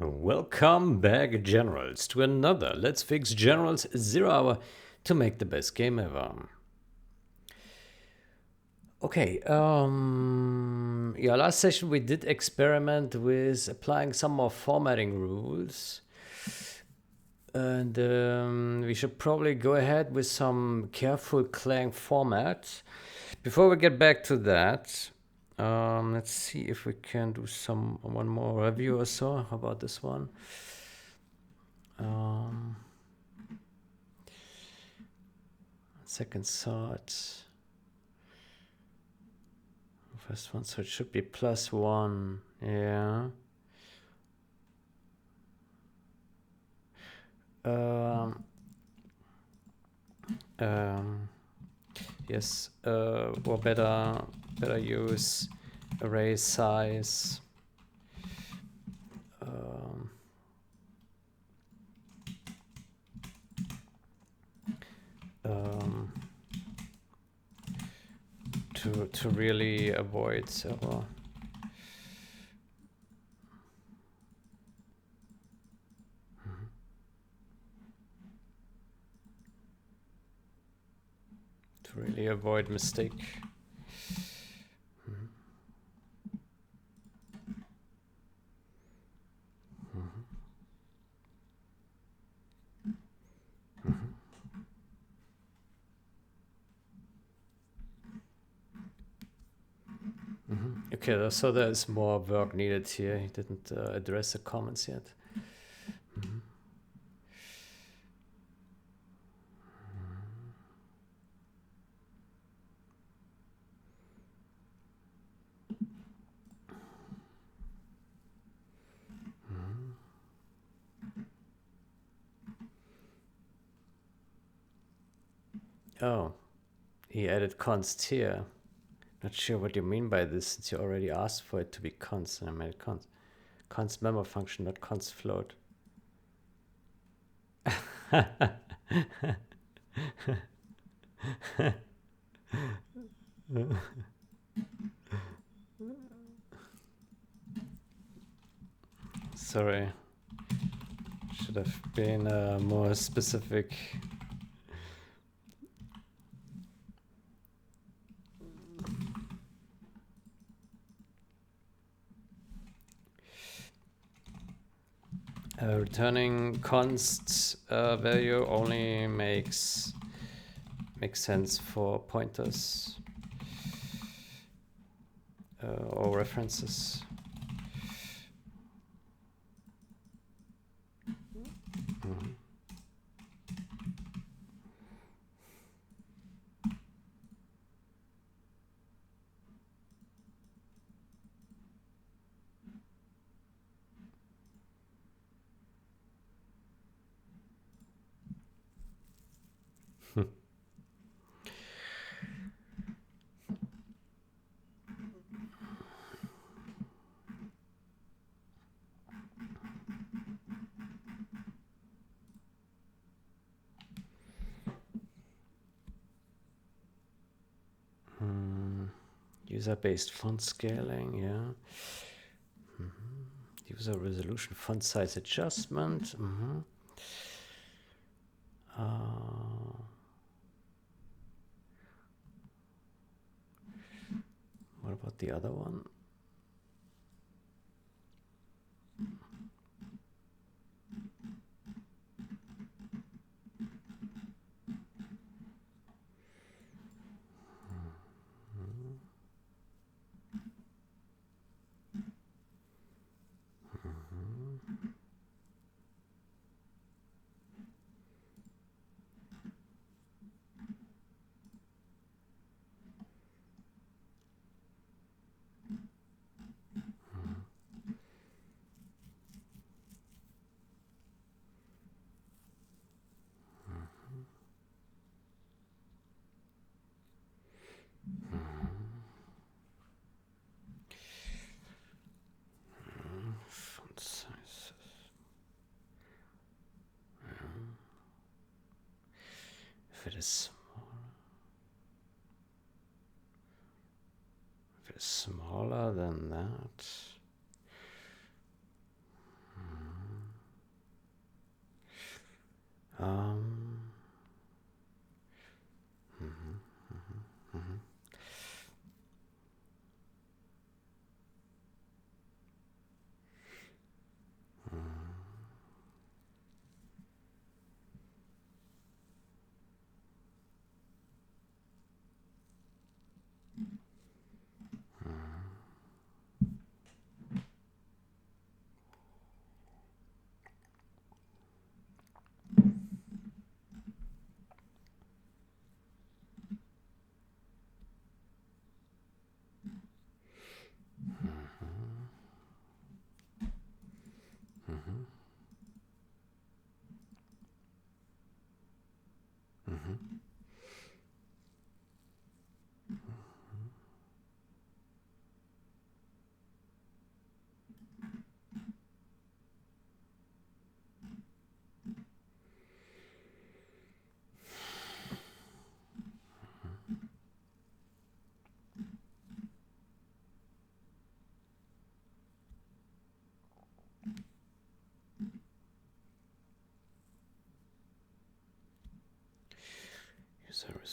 Welcome back, Generals, to another Let's Fix Generals 0 Hour to make the best game ever. Okay, yeah, last session we did experiment with applying some more formatting rules. And we should probably go ahead with some careful Clang format. Before we get back to that, let's see if we can do one more review or so. How about this one? Second thought. First one, so it should be +1. Yeah. Yes. Or better use array size. To really avoid server. To really avoid mistake. Okay, so there's more work needed here. He didn't address the comments yet. Oh, he added const here. Not sure what you mean by this, since you already asked for it to be const, and I made it const. Const member function, not const float. Sorry. Should have been more specific. Returning const value only makes sense for pointers or references. User-based font scaling, yeah. User resolution font size adjustment. What about the other one? Font sizes. If it is smaller than that.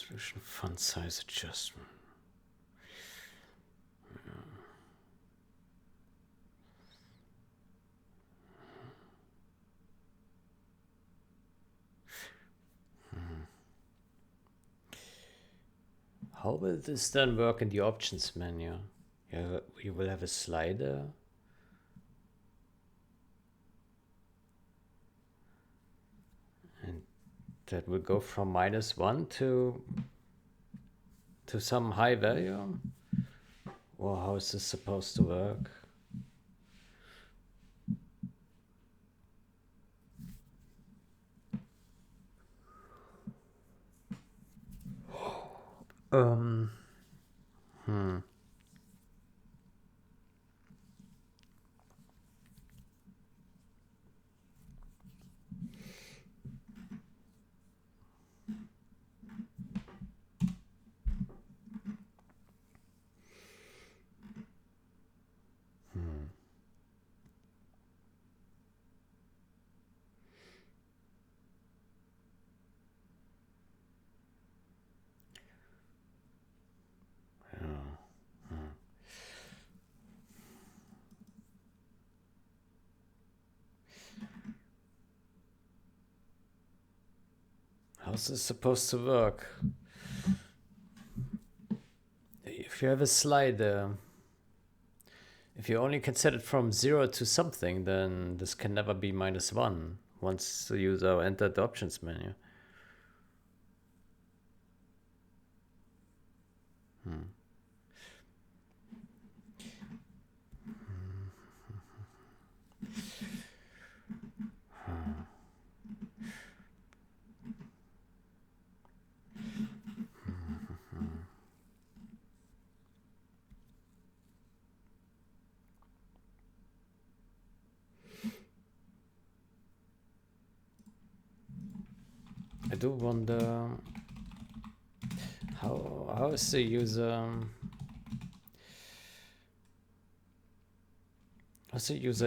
Resolution font size adjustment. How will this then work in the options menu? Yeah, we will have a slider. And that will go from -1 to some high value? Or how is this supposed to work? Hmm. How's this supposed to work? If you have a slider, if you only can set it from 0 to something, then this can never be -1 once the user entered the options menu. I do wonder how is the user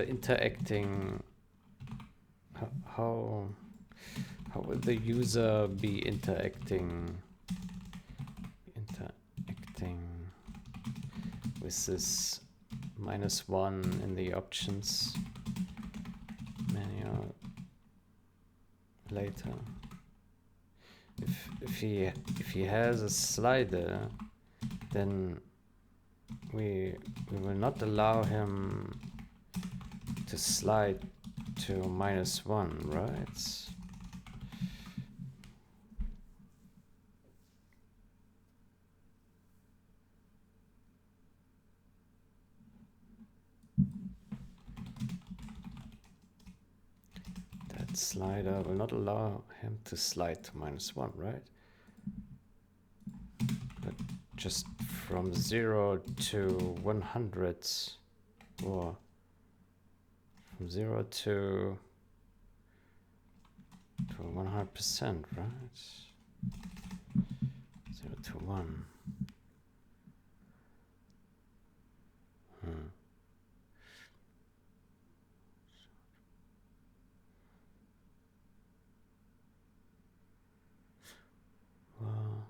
interacting? How will the user be interacting with this -1 in the options menu later? If he has a slider, then we will not allow him to slide to -1, right? That slider will not allow him to slide to -1, right? But just from 0 to 100, or from 0 to 100%, right? 0 to 1. Well,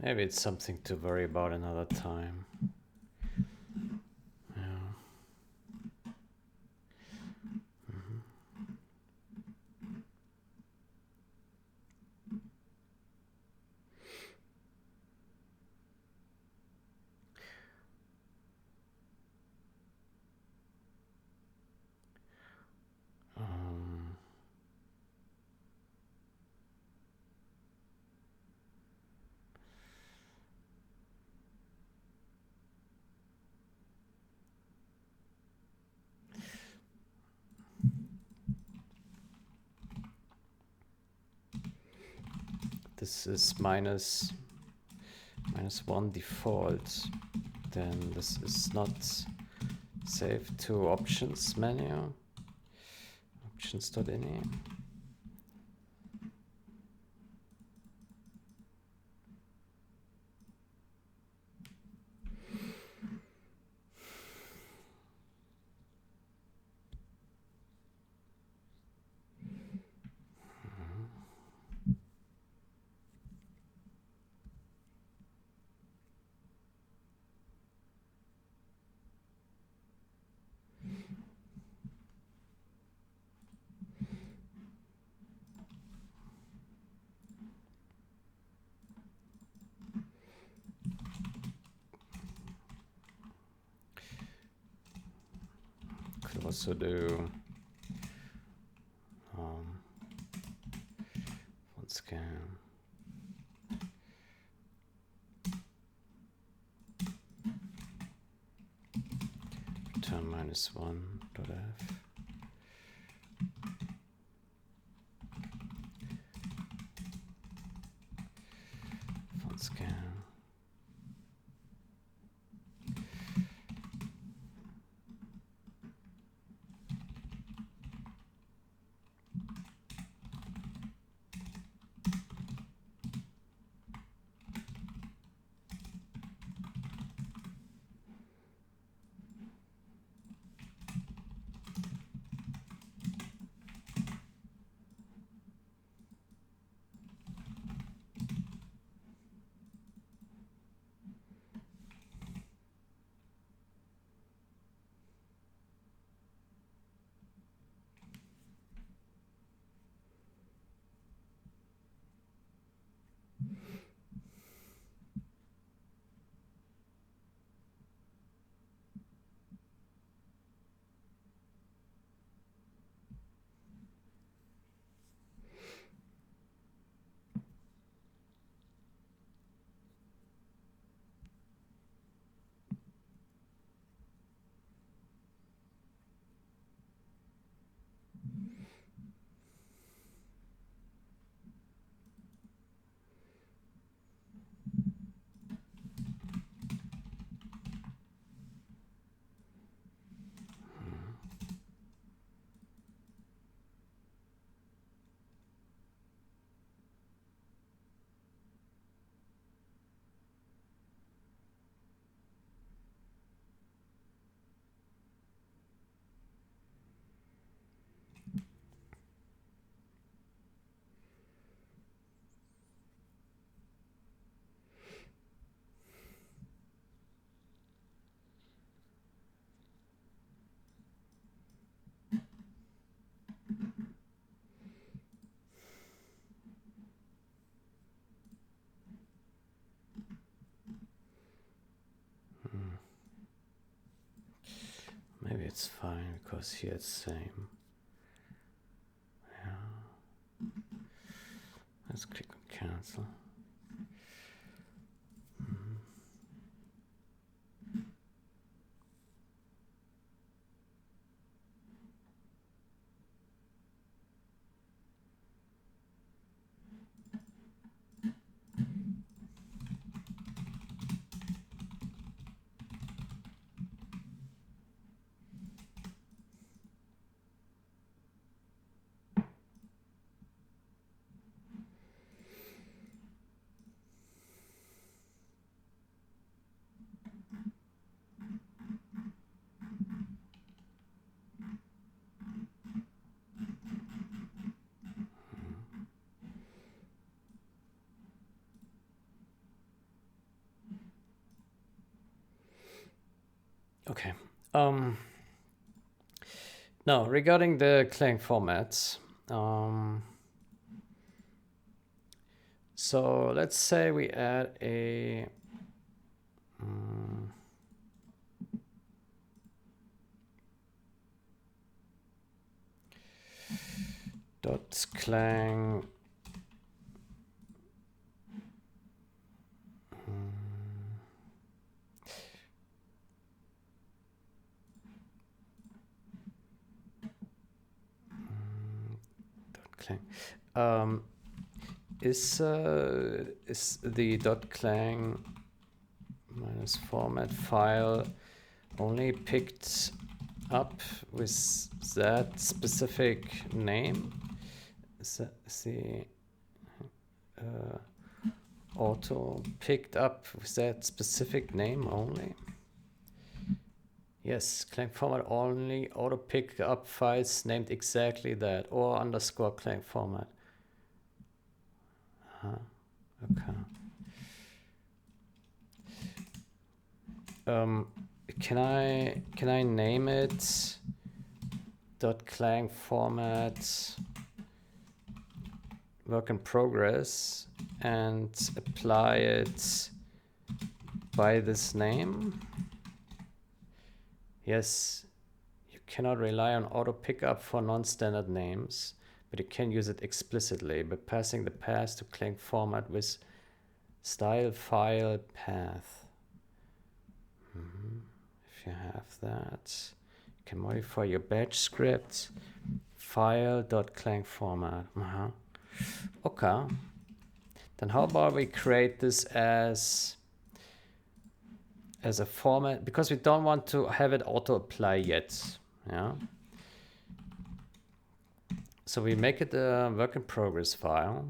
maybe it's something to worry about another time. Yeah. this is -1 default, then this is not saved to options menu, options.ini. Could also do font scan. Return -1.f. Font scan. Maybe it's fine because here it's same. Yeah. Let's click on cancel. Okay. Now, regarding the Clang formats, so let's say we add a dot Clang Clang. is the .clang minus format file only picked up with that specific name? Is the auto picked up with that specific name only? Yes, Clang format only auto pick up files named exactly that, or underscore Clang format. Okay. Can I name it .clang format work in progress and apply it by this name? Yes, you cannot rely on auto pickup for non-standard names, but you can use it explicitly by passing the path to Clang format with style file path. If you have that, you can modify your batch script file.clang format. Okay. Then how about we create this as a format, because we don't want to have it auto apply yet. Yeah. So we make it a work in progress file.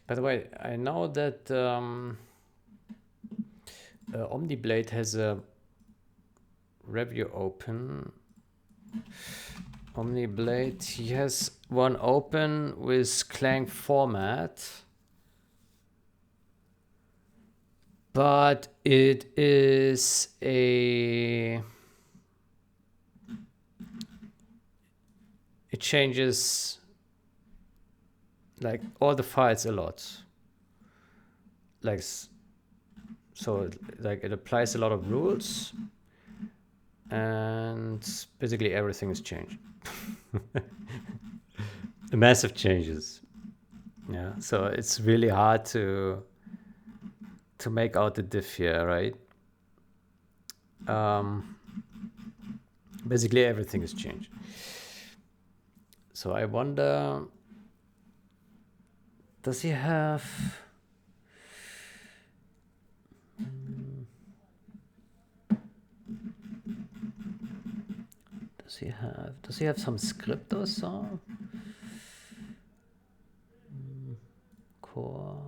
By the way, I know that OmniBlade has a review open. OmniBlade, he has one open with Clang format, but it is it changes like all the files a lot. Like, so like it applies a lot of rules and basically everything is changed. Massive changes. Yeah, so it's really hard to make out the diff here, right? Basically everything is changed. So I wonder, does he have does he have some script or so? Core.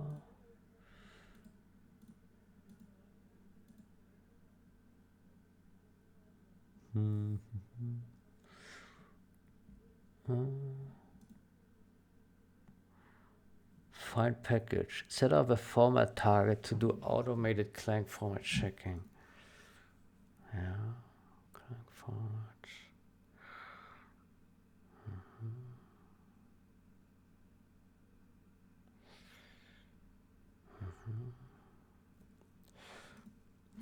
Find package. Set up a format target to do automated Clang format checking. Yeah, Clang format.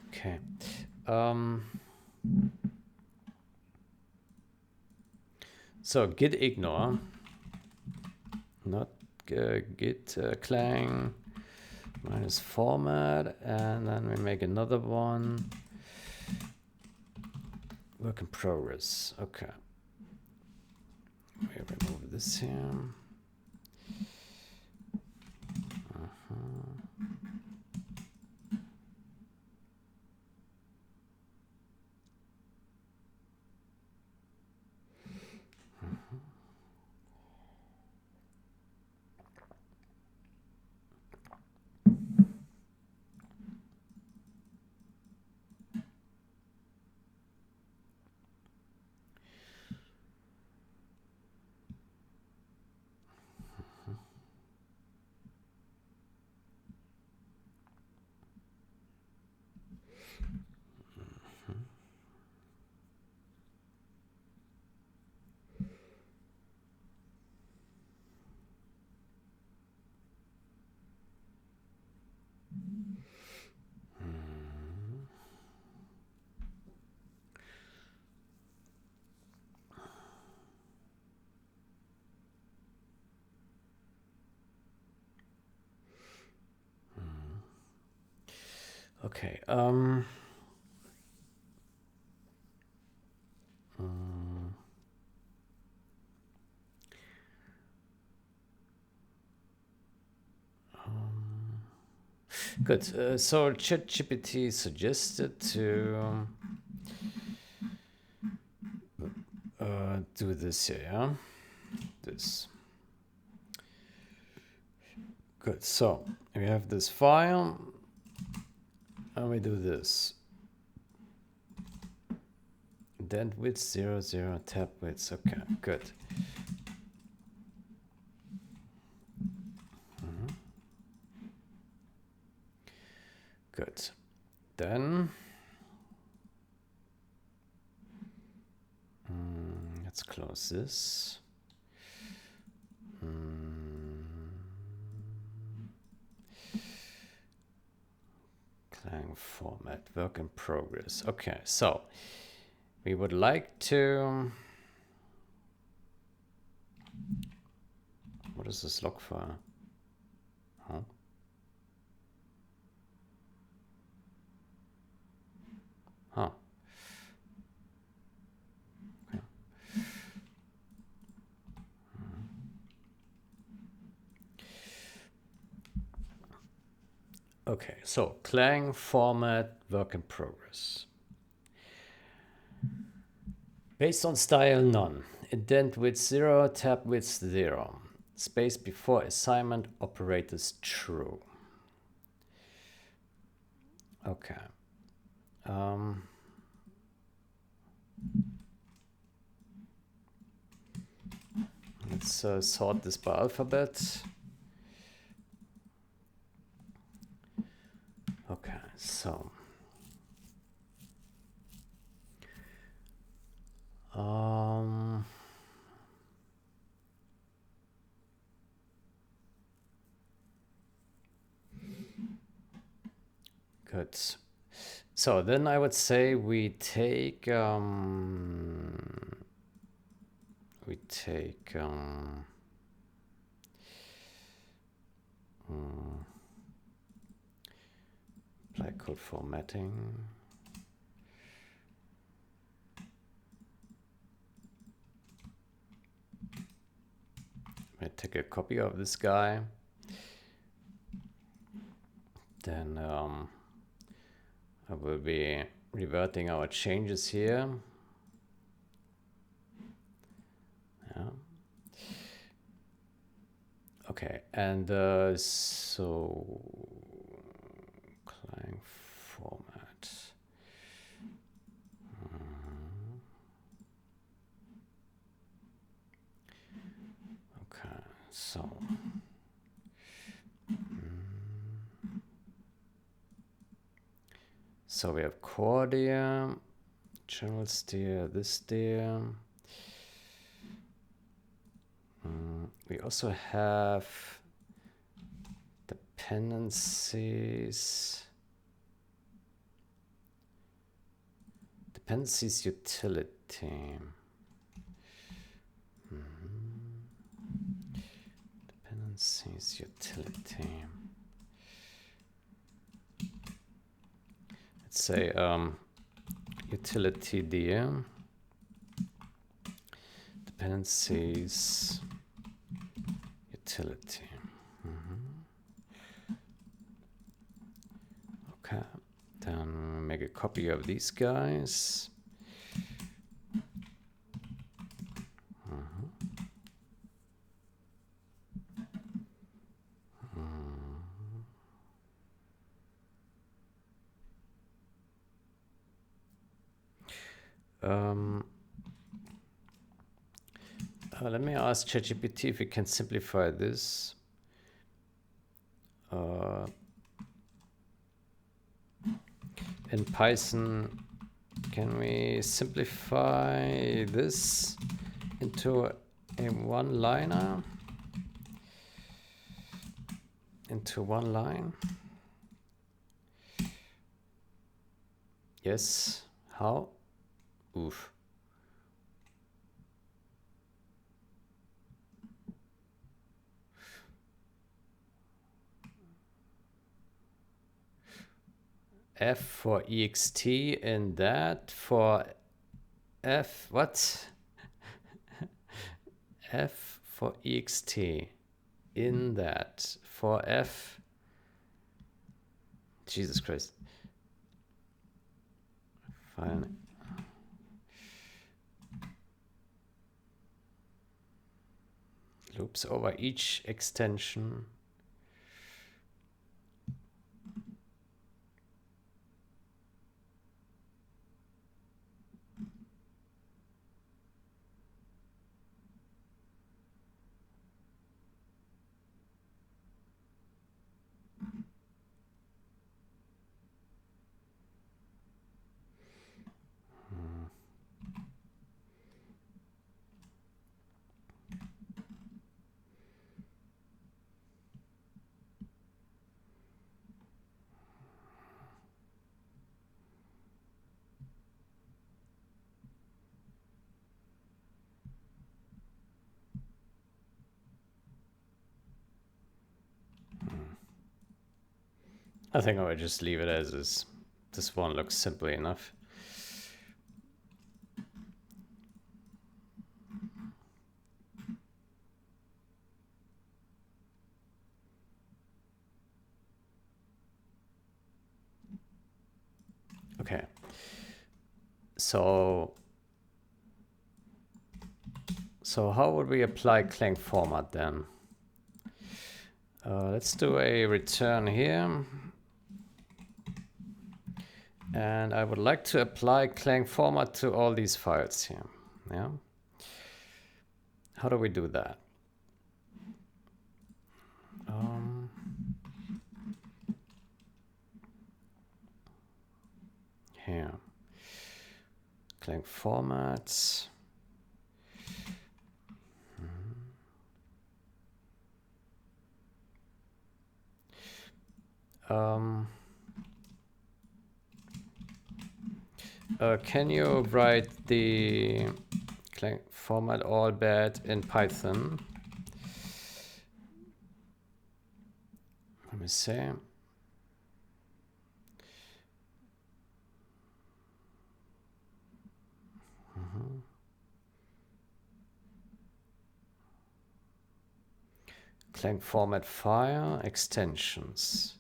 Okay. So git ignore, not git Clang minus format, and then we make another one. Work in progress. Okay. We remove this here. Okay. Good. So ChatGPT suggested to do this here, yeah? This. Good. So we have this file, and we do this. Indent width 0, 0, tab width. Okay, good. Good. Then let's close this. Clang format, work in progress. Okay, so we would like to. What is this log file? Huh? Huh. Okay. Okay, so Clang format, work in progress. Based on style, none. Indent width 0, tab width 0. Space before assignment operators true. Okay. Let's sort this by alphabet. Okay, so good. So then I would say we take apply code formatting. I take a copy of this guy. Then I will be reverting our changes here. Yeah. Okay, and so Clang format. Okay, so so we have core there, channels there, this there. We also have dependencies. Dependencies utility. Dependencies utility. Let's say utility there. Dependencies utility. Okay, then make a copy of these guys. Let me ask ChatGPT if we can simplify this. In Python, can we simplify this into a one-liner? Into one line? Yes. How? Oof. F for ext in that, for F, what? F for ext in that, for F Jesus Christ. Fine. Loops over each extension. I think I would just leave it as is. This one looks simple enough. Okay. So how would we apply Clang format then? Let's do a return here. And I would like to apply Clang format to all these files here. Yeah. How do we do that? Here. Clang formats. Can you write the Clang format all bad in Python? Let me see. Clang format file extensions.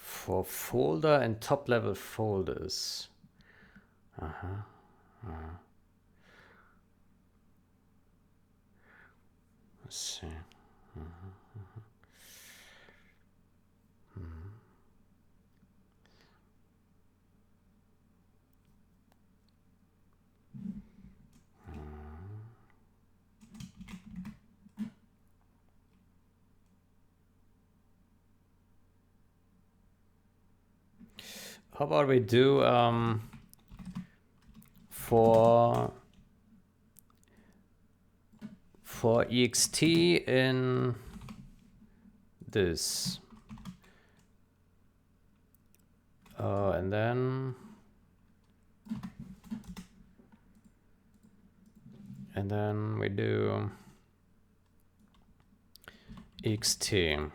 For folder and top level folders. Let's see. How about we do for ext in this, and then we do ext.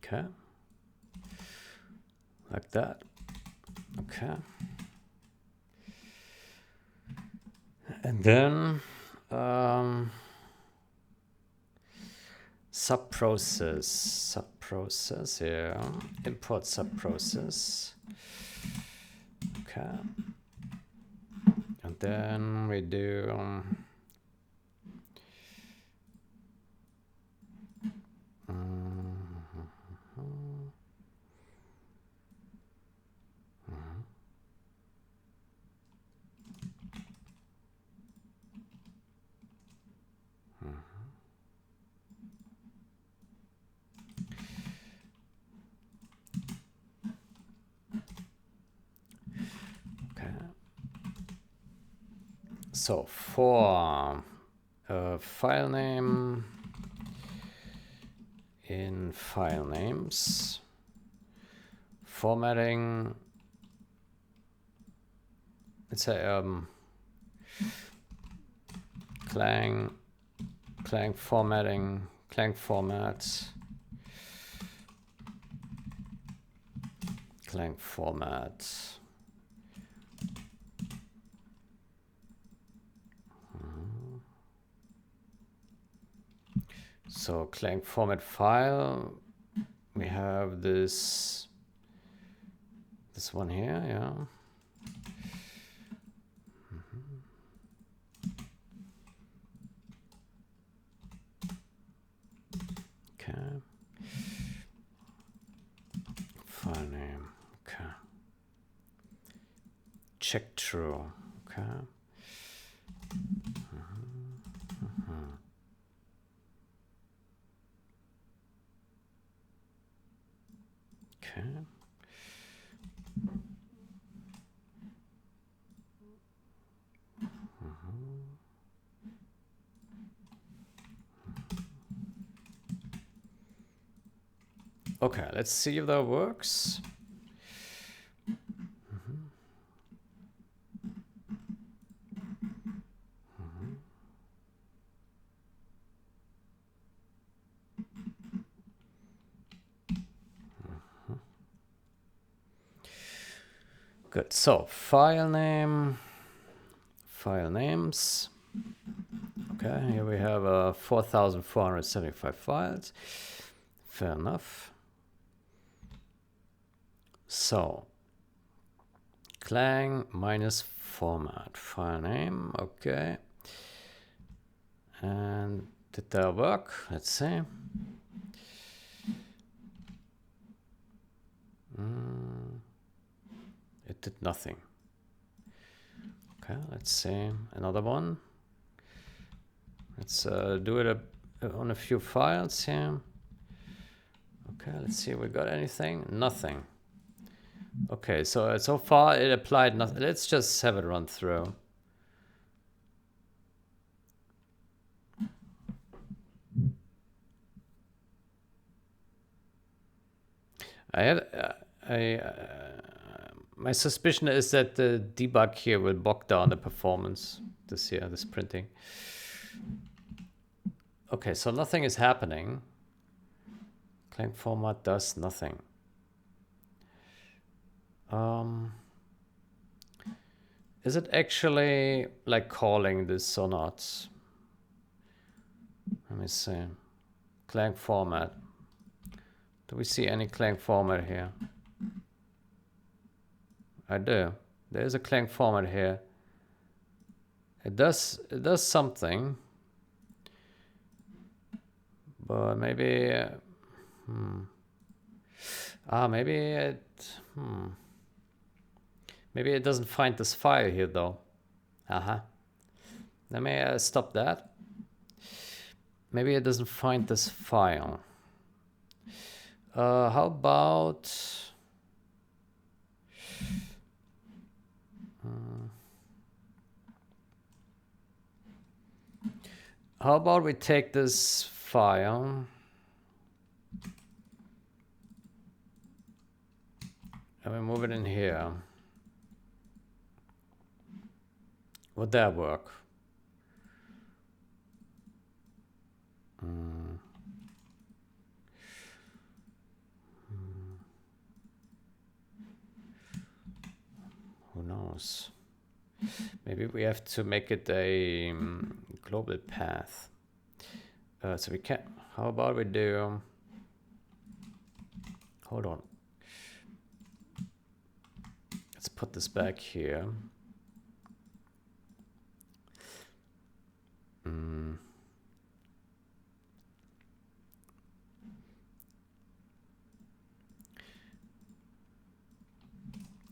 Okay, like that. Okay, and then subprocess, yeah, import subprocess. Okay, and then we do so for file name in file names, formatting. Let's say Clang formatting, Clang formats, Clang formats. So Clang format file, we have this one here, yeah. Okay. File name, okay. Check true, okay. Okay. Okay, let's see if that works. Good. So file name, file names. Okay, here we have 4,475 files. Fair enough. So Clang minus format file name. Okay. And did that work? Let's see. It did nothing. Okay, let's see another one. Let's do it on a few files here. Okay, let's see if we got anything. Nothing. Okay, so far it applied nothing. Let's just have it run through. My suspicion is that the debug here will bog down the performance this printing. Okay, so nothing is happening. Clang format does nothing. Is it actually like calling this or not? Let me see. Clang format. Do we see any Clang format here? I do. There's a Clang format here. It does something. But maybe maybe it doesn't find this file here though. Let me stop that. Maybe it doesn't find this file. How about we take this file and we move it in here? Would that work? Who knows? Maybe we have to make it a global path. So we can. How about we do? Hold on. Let's put this back here.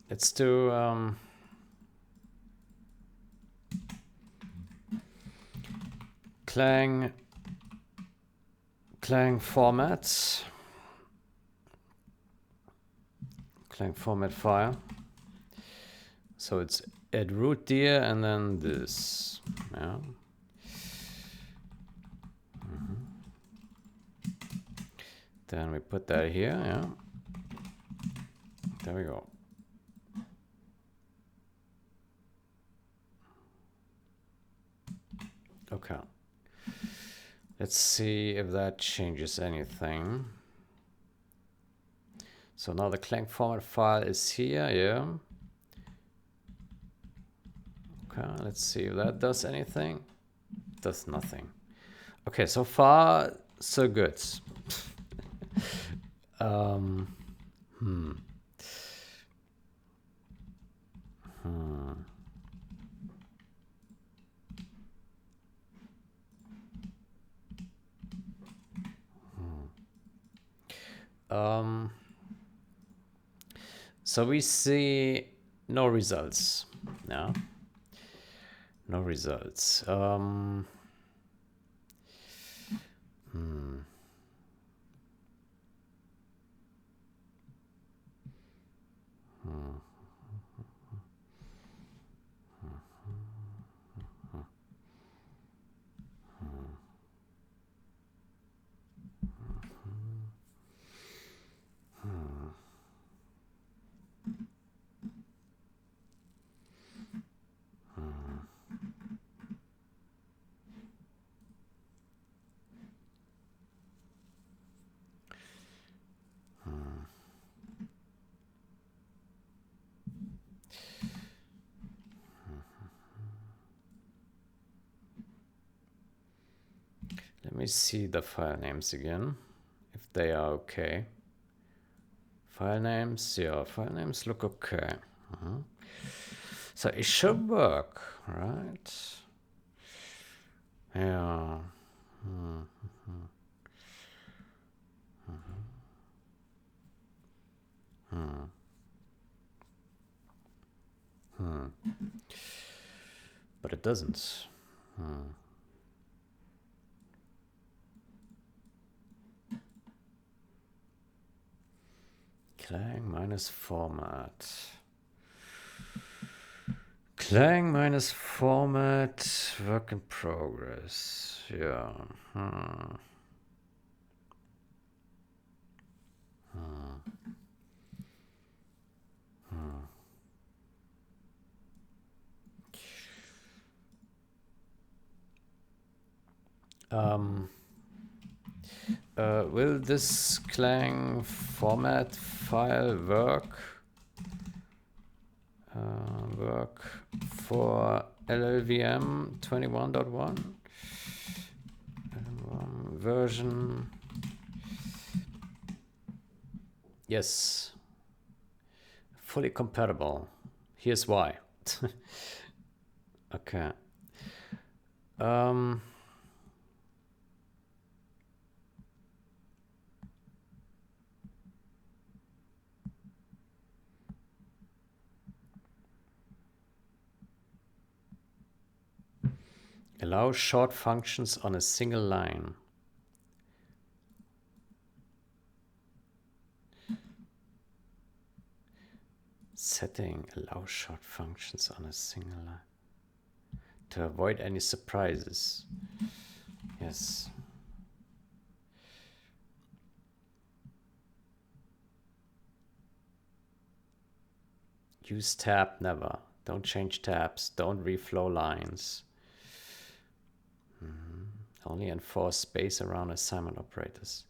Let's do Clang formats. Clang format file. So it's add root dir and then this. Yeah. Then we put that here, yeah. There we go. Okay. Let's see if that changes anything. So now the Clang format file is here, yeah. Okay, let's see if that does anything. Does nothing. Okay, so far so good. So we see no results. Yeah, no results. Let me see the file names again, if they are okay. File names, yeah, file names look okay. So it should work, right? Yeah. But it doesn't. Clang minus format. Clang minus format, work in progress. Yeah. Will this Clang format file work? Work for LLVM 21.1 version? Yes, fully compatible. Here's why. Okay. Allow short functions on a single line. Setting, allow short functions on a single line. To avoid any surprises. Yes. Use tab never. Don't change tabs. Don't reflow lines. Only enforce space around assignment operators.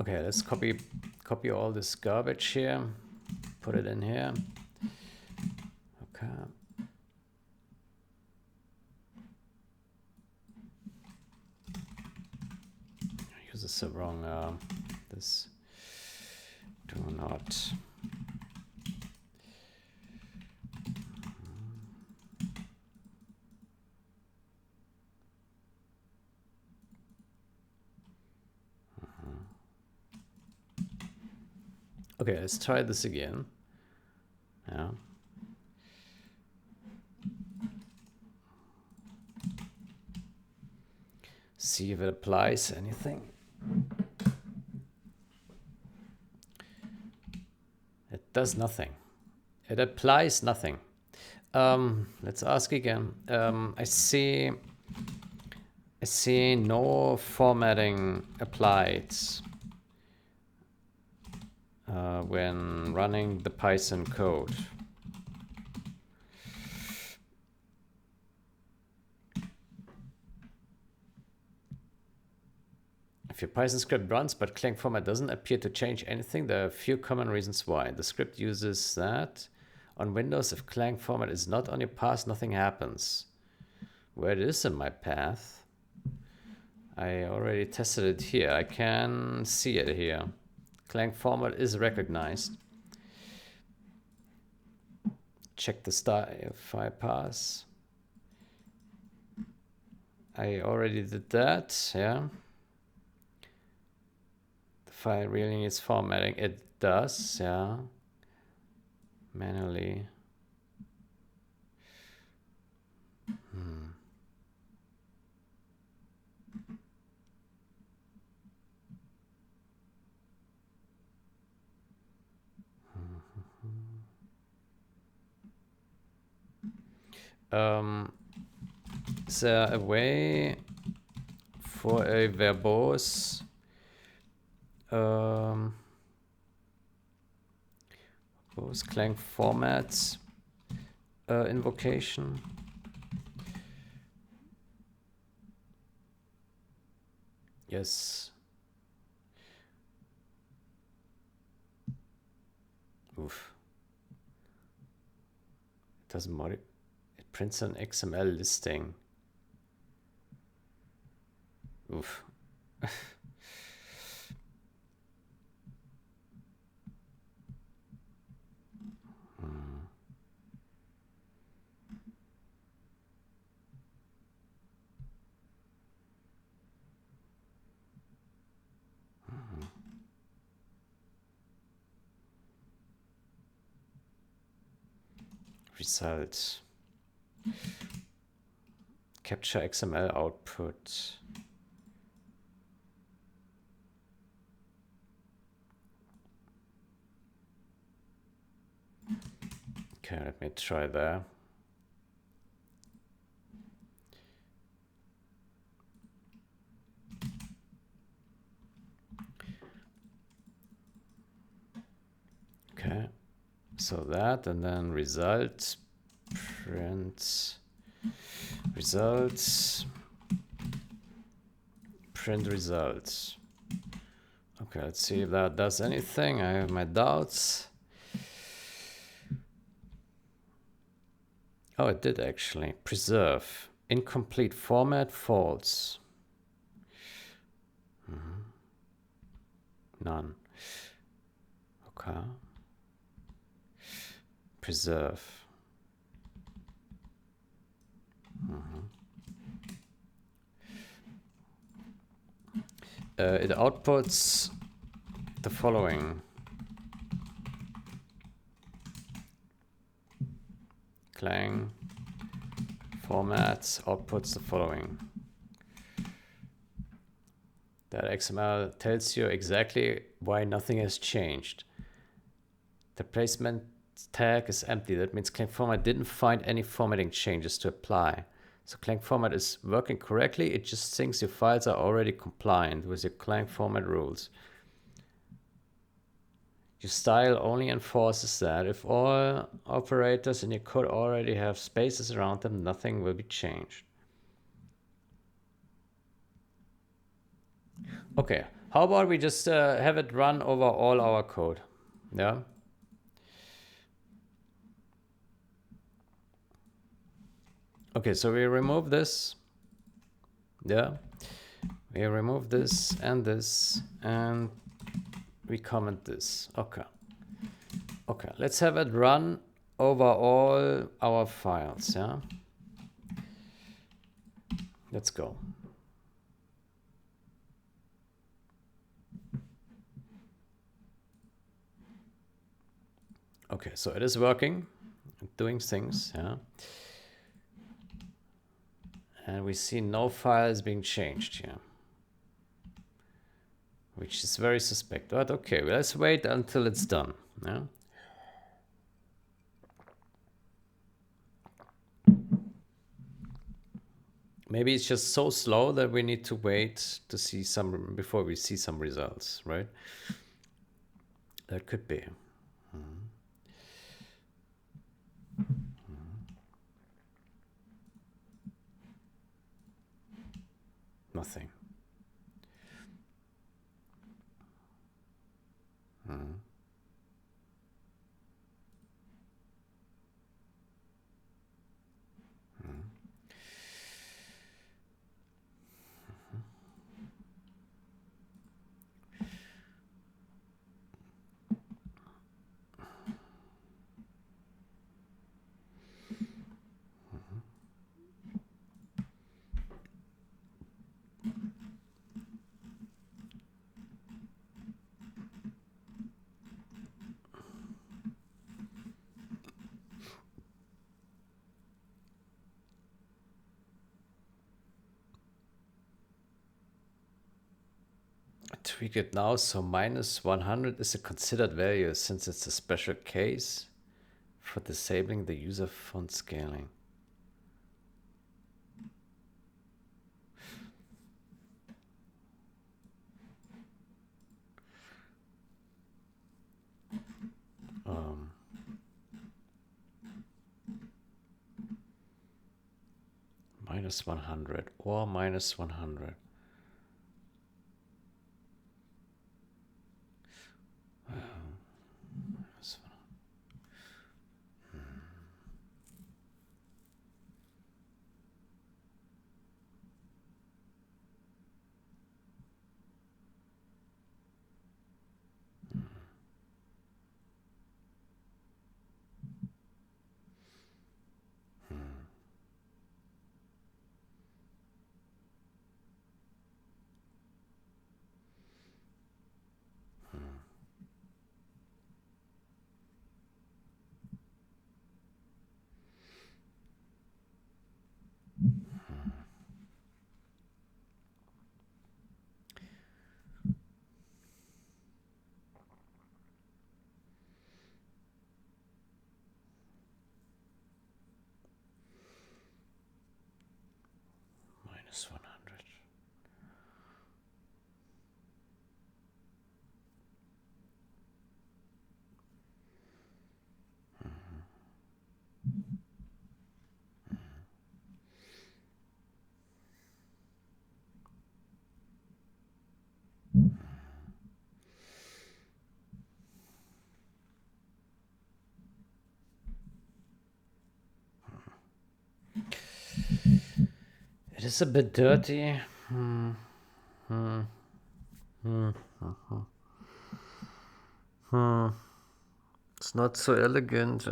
Okay, let's copy all this garbage here. Put it in here. Okay. Use this the wrong. This do not. Okay, let's try this again. Yeah. See if it applies anything. It does nothing. It applies nothing. Let's ask again. I see no formatting applied when running the Python code. If your Python script runs but Clang format doesn't appear to change anything, there are a few common reasons why. The script uses that. On Windows, if Clang format is not on your path, nothing happens. Where it is in my path, I already tested it here. I can see it here. Clang format is recognized. Check the style file path. I already did that, yeah. The file really needs formatting. It does, yeah. Manually. Is there a way for a verbose verbose Clang format invocation? Yes. Oof. It doesn't modify. It prints an XML listing. Oof. Result. Capture XML output. Okay, let me try that. Okay, so that, and then result, print results, print results. Okay, let's see if that does anything. I have my doubts. Oh, it did actually. Preserve. Incomplete format, false. None. Okay. Preserve. It outputs the following. Clang formats outputs the following. That XML tells you exactly why nothing has changed. The placement tag is empty. That means Clang format didn't find any formatting changes to apply. So Clang format is working correctly. It just thinks your files are already compliant with your Clang format rules. Your style only enforces that. If all operators in your code already have spaces around them, nothing will be changed. Okay, how about we just have it run over all our code? Yeah. Okay, so we remove this. Yeah. We remove this, and we comment this. Okay. Okay, let's have it run over all our files. Yeah. Let's go. Okay, so it is working, doing things. Yeah. And we see no files being changed here, which is very suspect. But okay, well, let's wait until it's done. Yeah. Maybe it's just so slow that we need to wait to see some before we see some results, right? That could be. Nothing. Tweak it now, so minus 100 is a considered value since it's a special case for disabling the user font scaling. Minus 100 or minus 100. Minus 100. It is a bit dirty. It's not so elegant.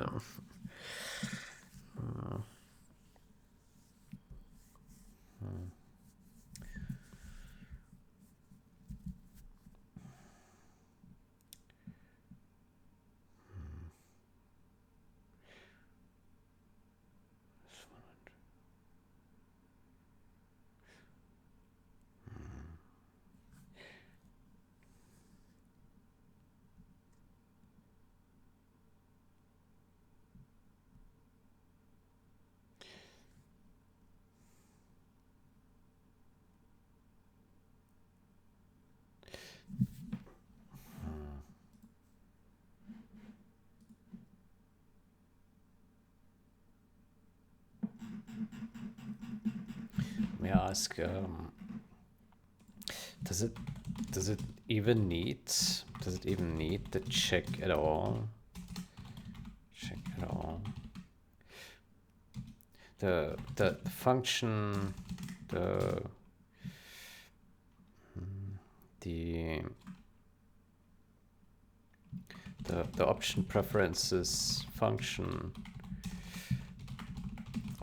May I ask, does it even need the check at all? Check at all. The function, the option preferences function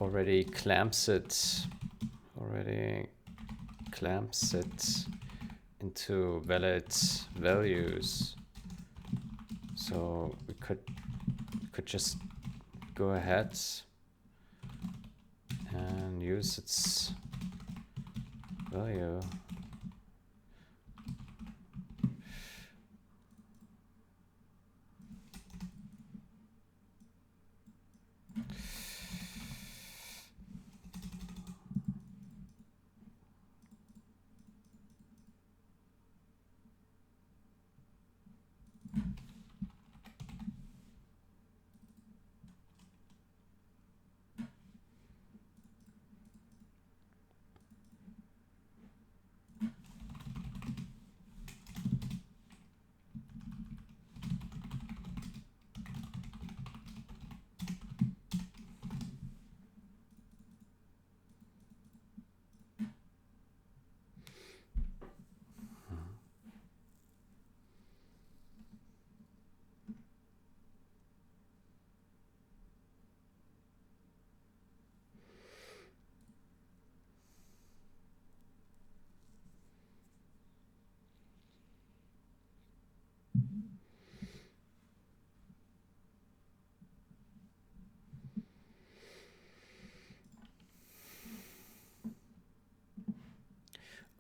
already clamps it into valid values, so we could just go ahead and use its value.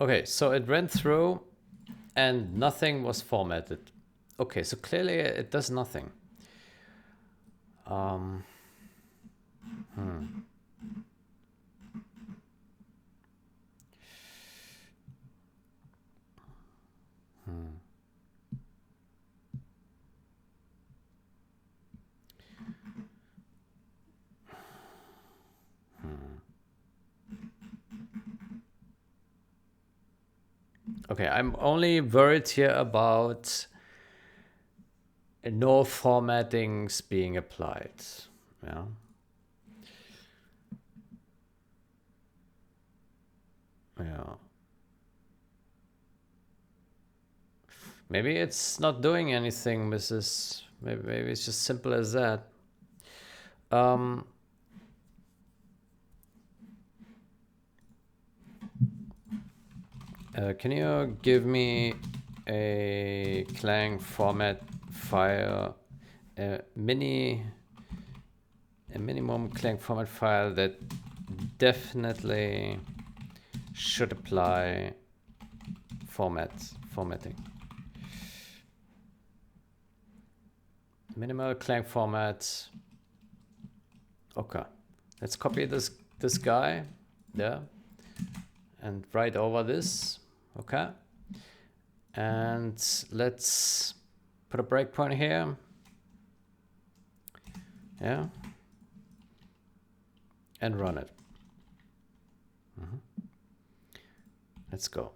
Okay, so it ran through and nothing was formatted. Okay, so clearly it does nothing. Okay, I'm only worried here about no formattings being applied. Yeah. Yeah. Maybe it's not doing anything, Mrs. Maybe it's just simple as that. Can you give me a Clang format file, a minimum Clang format file that definitely should apply formatting. Minimal Clang format. Okay, let's copy this guy, yeah, and write over this. Okay, and let's put a breakpoint here. Yeah, and run it. Let's go.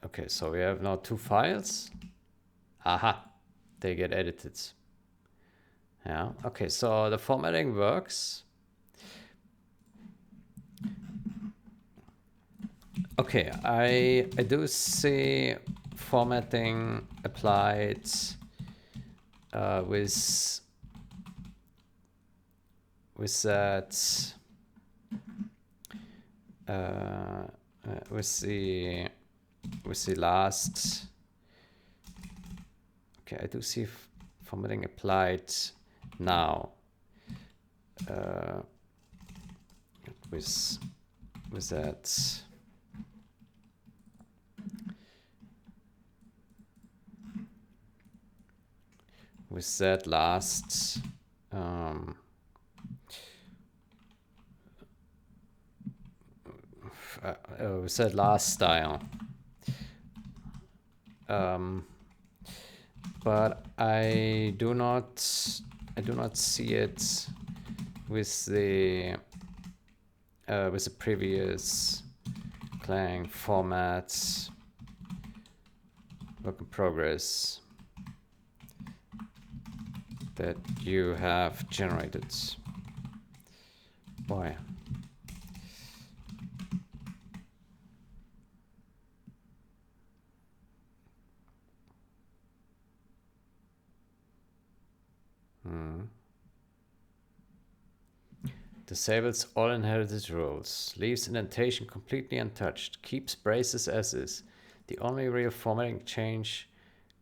Okay, so we have now 2 files. Aha, they get edited. Yeah, okay, so the formatting works. Okay, I do see formatting applied with that with the last. Okay, I do see formatting applied now with that. With that last with that last style, but I do not see it with the previous Clang format work in progress that you have generated. Boy. Disables all inherited roles. Leaves indentation completely untouched. Keeps braces as is. The only real formatting change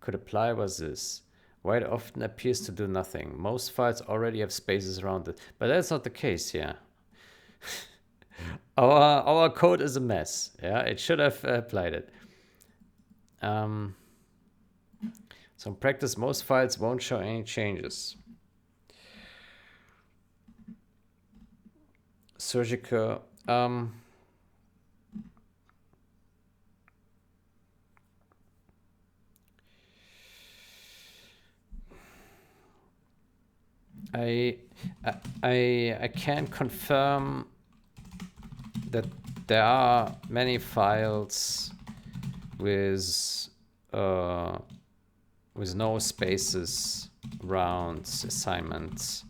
could apply was this. White often appears to do nothing. Most files already have spaces around it. But that's not the case here. Our code is a mess. Yeah, it should have applied it. So in practice, most files won't show any changes. Surgical. I can confirm that there are many files with no spaces around assignment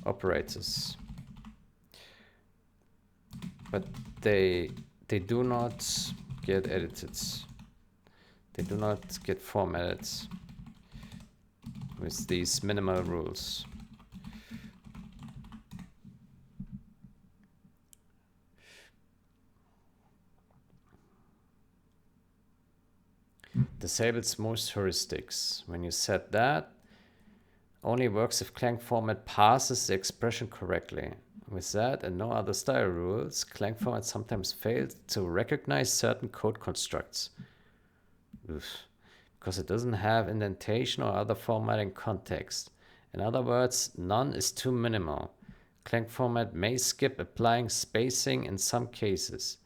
operators, but they do not get edited. They do not get formatted with these minimal rules. Disables most heuristics. When you set that, only works if Clang format passes the expression correctly. With that and no other style rules, Clang format sometimes fails to recognize certain code constructs. Oof. Because it doesn't have indentation or other formatting context. In other words, none is too minimal. Clang format may skip applying spacing in some cases.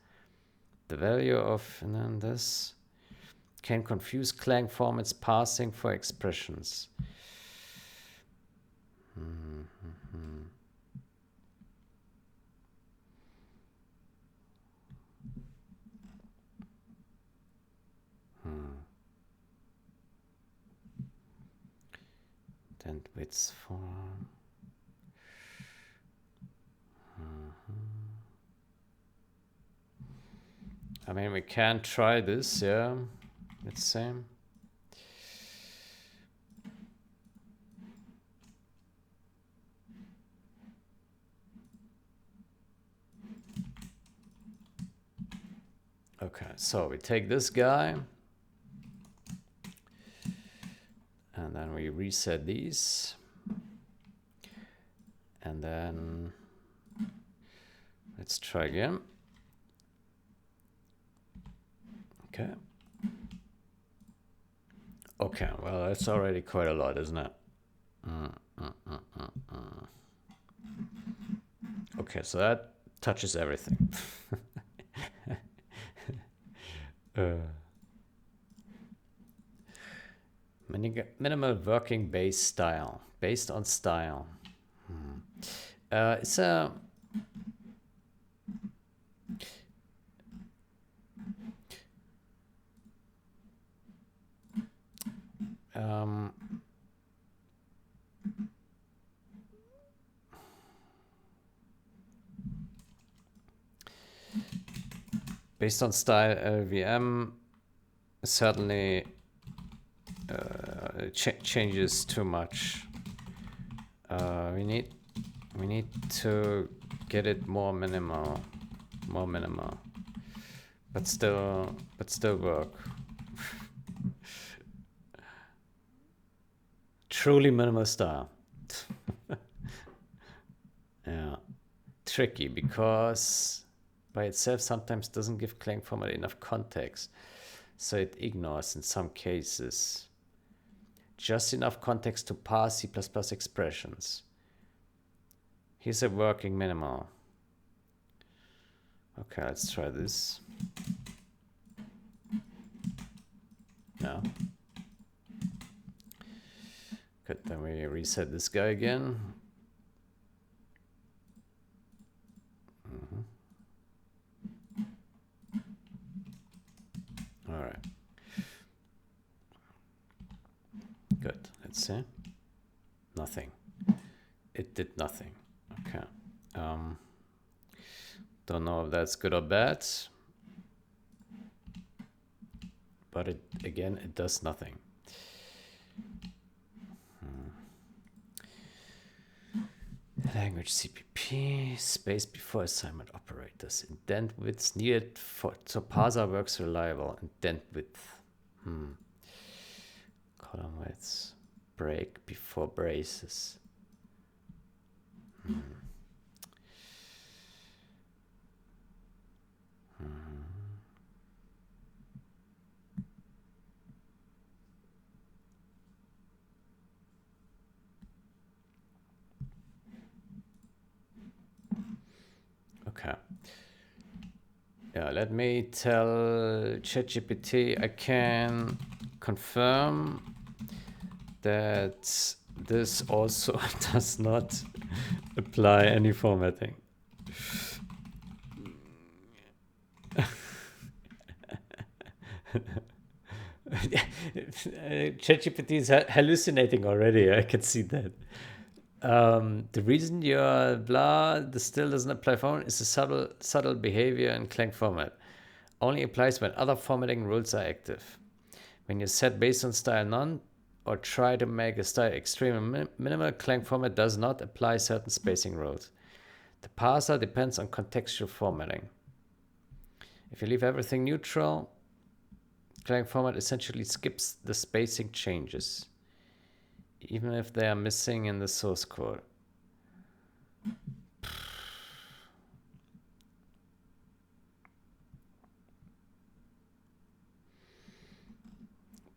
The value of this can confuse Clang formats parsing for expressions. And widths for I mean, we can try this, yeah. Let's see. Okay, so we take this guy and then we reset these, and then let's try again. Okay. Okay, well, that's already quite a lot, isn't it? Okay, so that touches everything. Minimal working base style, based on style. It's a based on style LVM certainly changes too much. We need to get it more minimal, but still work. Truly minimal style. Yeah, tricky because by itself sometimes doesn't give Clang format enough context, so it ignores in some cases just enough context to parse C++ expressions. Here's a working minimal. Okay, let's try this. Yeah. Good, then we reset this guy again. All right. Good, let's see. Nothing. It did nothing. Okay. Don't know if that's good or bad, but it does nothing. Language CPP, space before assignment operators, indent widths needed so parser works reliable, indent width. Column widths, break before braces. Okay. Yeah, let me tell ChatGPT I can confirm that this also does not apply any formatting. ChatGPT is hallucinating already. I can see that. The reason your this still doesn't apply format is a subtle behavior in Clang format. Only applies when other formatting rules are active. When you set based on style none or try to make a style extreme minimal, Clang format does not apply certain spacing rules. The parser depends on contextual formatting. If you leave everything neutral, Clang format essentially skips the spacing changes, even if they are missing in the source code.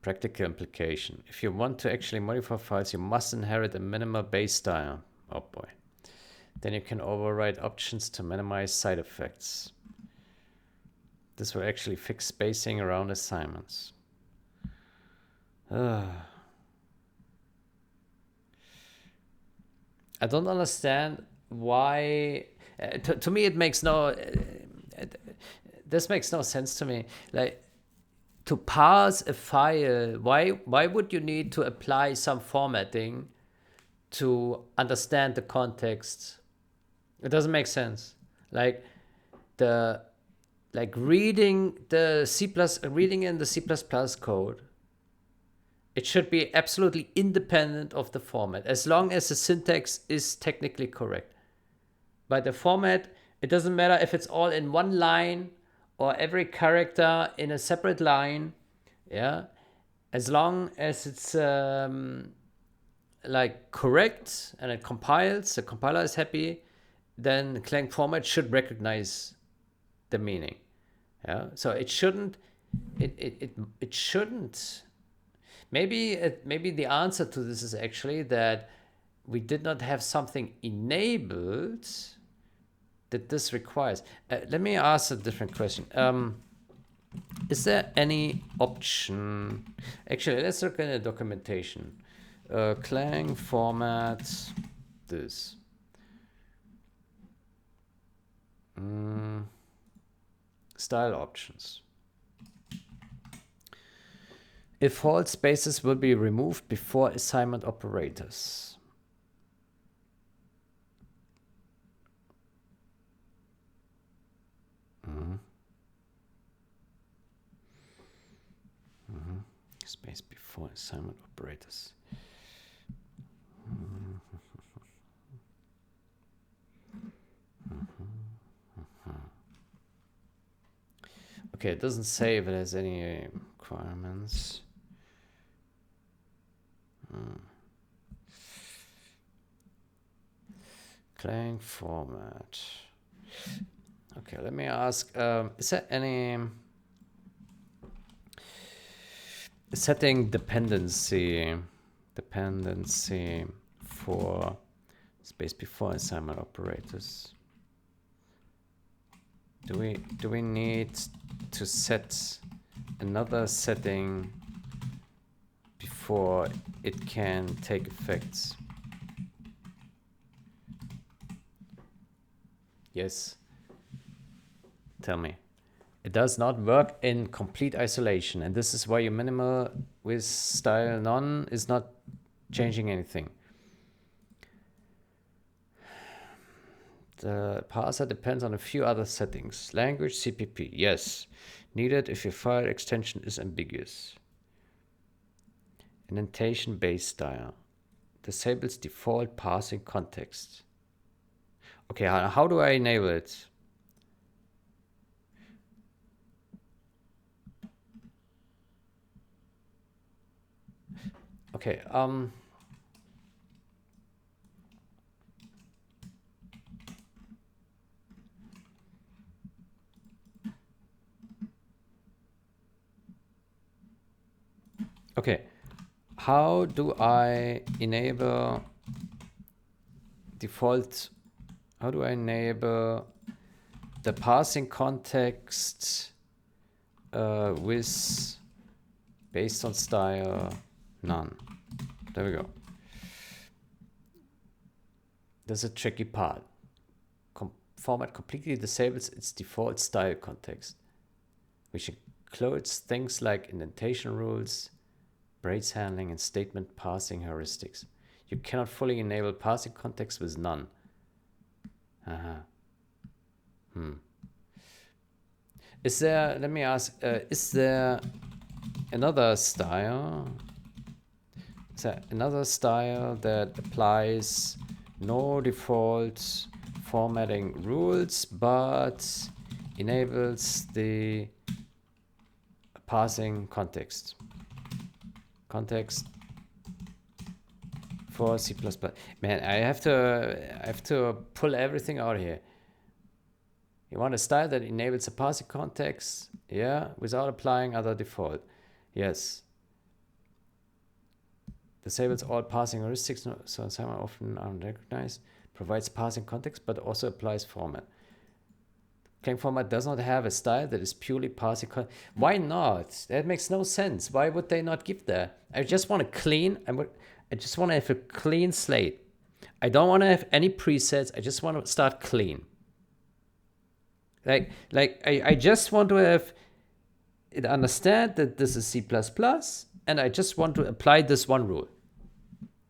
Practical implication. If you want to actually modify files, you must inherit a minimal base style. Oh boy. Then you can override options to minimize side effects. This will actually fix spacing around assignments. I don't understand why. To me, it makes no. This makes no sense to me. Like, to parse a file, why would you need to apply some formatting to understand the context? It doesn't make sense. Like reading in the C++ code, it should be absolutely independent of the format, as long as the syntax is technically correct. By the format, it doesn't matter if it's all in one line or every character in a separate line. Yeah, as long as it's like correct and it compiles, the compiler is happy, then Clang format should recognize the meaning. Yeah, so it shouldn't. It shouldn't. Maybe the answer to this is actually that we did not have something enabled that this requires. Let me ask a different question. Is there any option? Actually, let's look at the documentation. Clang format this. Style options. If false spaces will be removed before assignment operators. Space before assignment operators. Okay, it doesn't say if it has any requirements. Clang format. Okay, let me ask, is there any setting dependency for space before assignment operators? Do we need to set another setting before it can take effects? Yes. Tell me. It does not work in complete isolation, and this is why your minimal with style none is not changing anything. The parser depends on a few other settings. Language, CPP, yes. Needed if your file extension is ambiguous. Indentation base style. Disables default parsing context. Okay, how do I enable it? Okay, okay, how do I enable default? How do I enable the parsing context with based on style none? There we go. There's a tricky part. Format completely disables its default style context, which includes things like indentation rules, brace handling, and statement parsing heuristics. You cannot fully enable parsing context with none. Is there, let me ask, is there another style? Is there another style that applies no default formatting rules but enables the parsing context? Context for C++. Man, I have to pull everything out here. You want a style that enables a parsing context, yeah, without applying other default. Yes. disables all parsing heuristics, so some often aren't recognized, provides parsing context, but also applies format. Clang format does not have a style that is purely parsing. Why not? That makes no sense. Why would they not give that? I just want to clean. I just want to have a clean slate. I don't want to have any presets. I just want to start clean. I just want to have it understand that this is C++, and I just want to apply this one rule.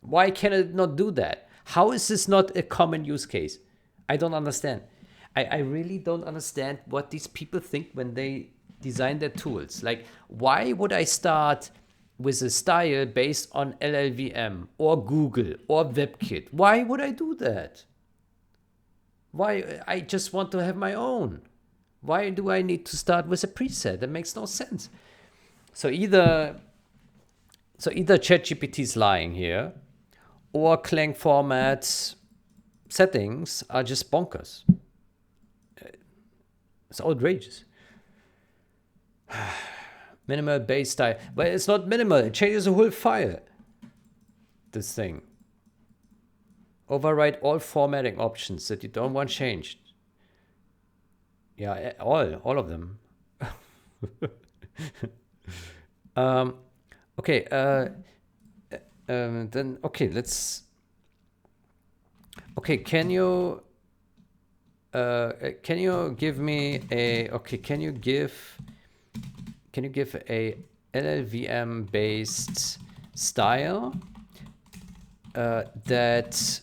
Why can it not do that? How is this not a common use case? I don't understand. I really don't understand what these people think when they design their tools. Like, why would I start with a style based on LLVM or Google or WebKit? Why would I do that? Why? I just want to have my own. Why do I need to start with a preset? That makes no sense. So either ChatGPT is lying here, or Clang formats settings are just bonkers. It's outrageous. Minimal base style. Well, it's not minimal. It changes the whole file. This thing. Override all formatting options that you don't want changed. Yeah, all of them. Okay. Then okay. Let's. Okay. Can you give me a can you give a LLVM based style that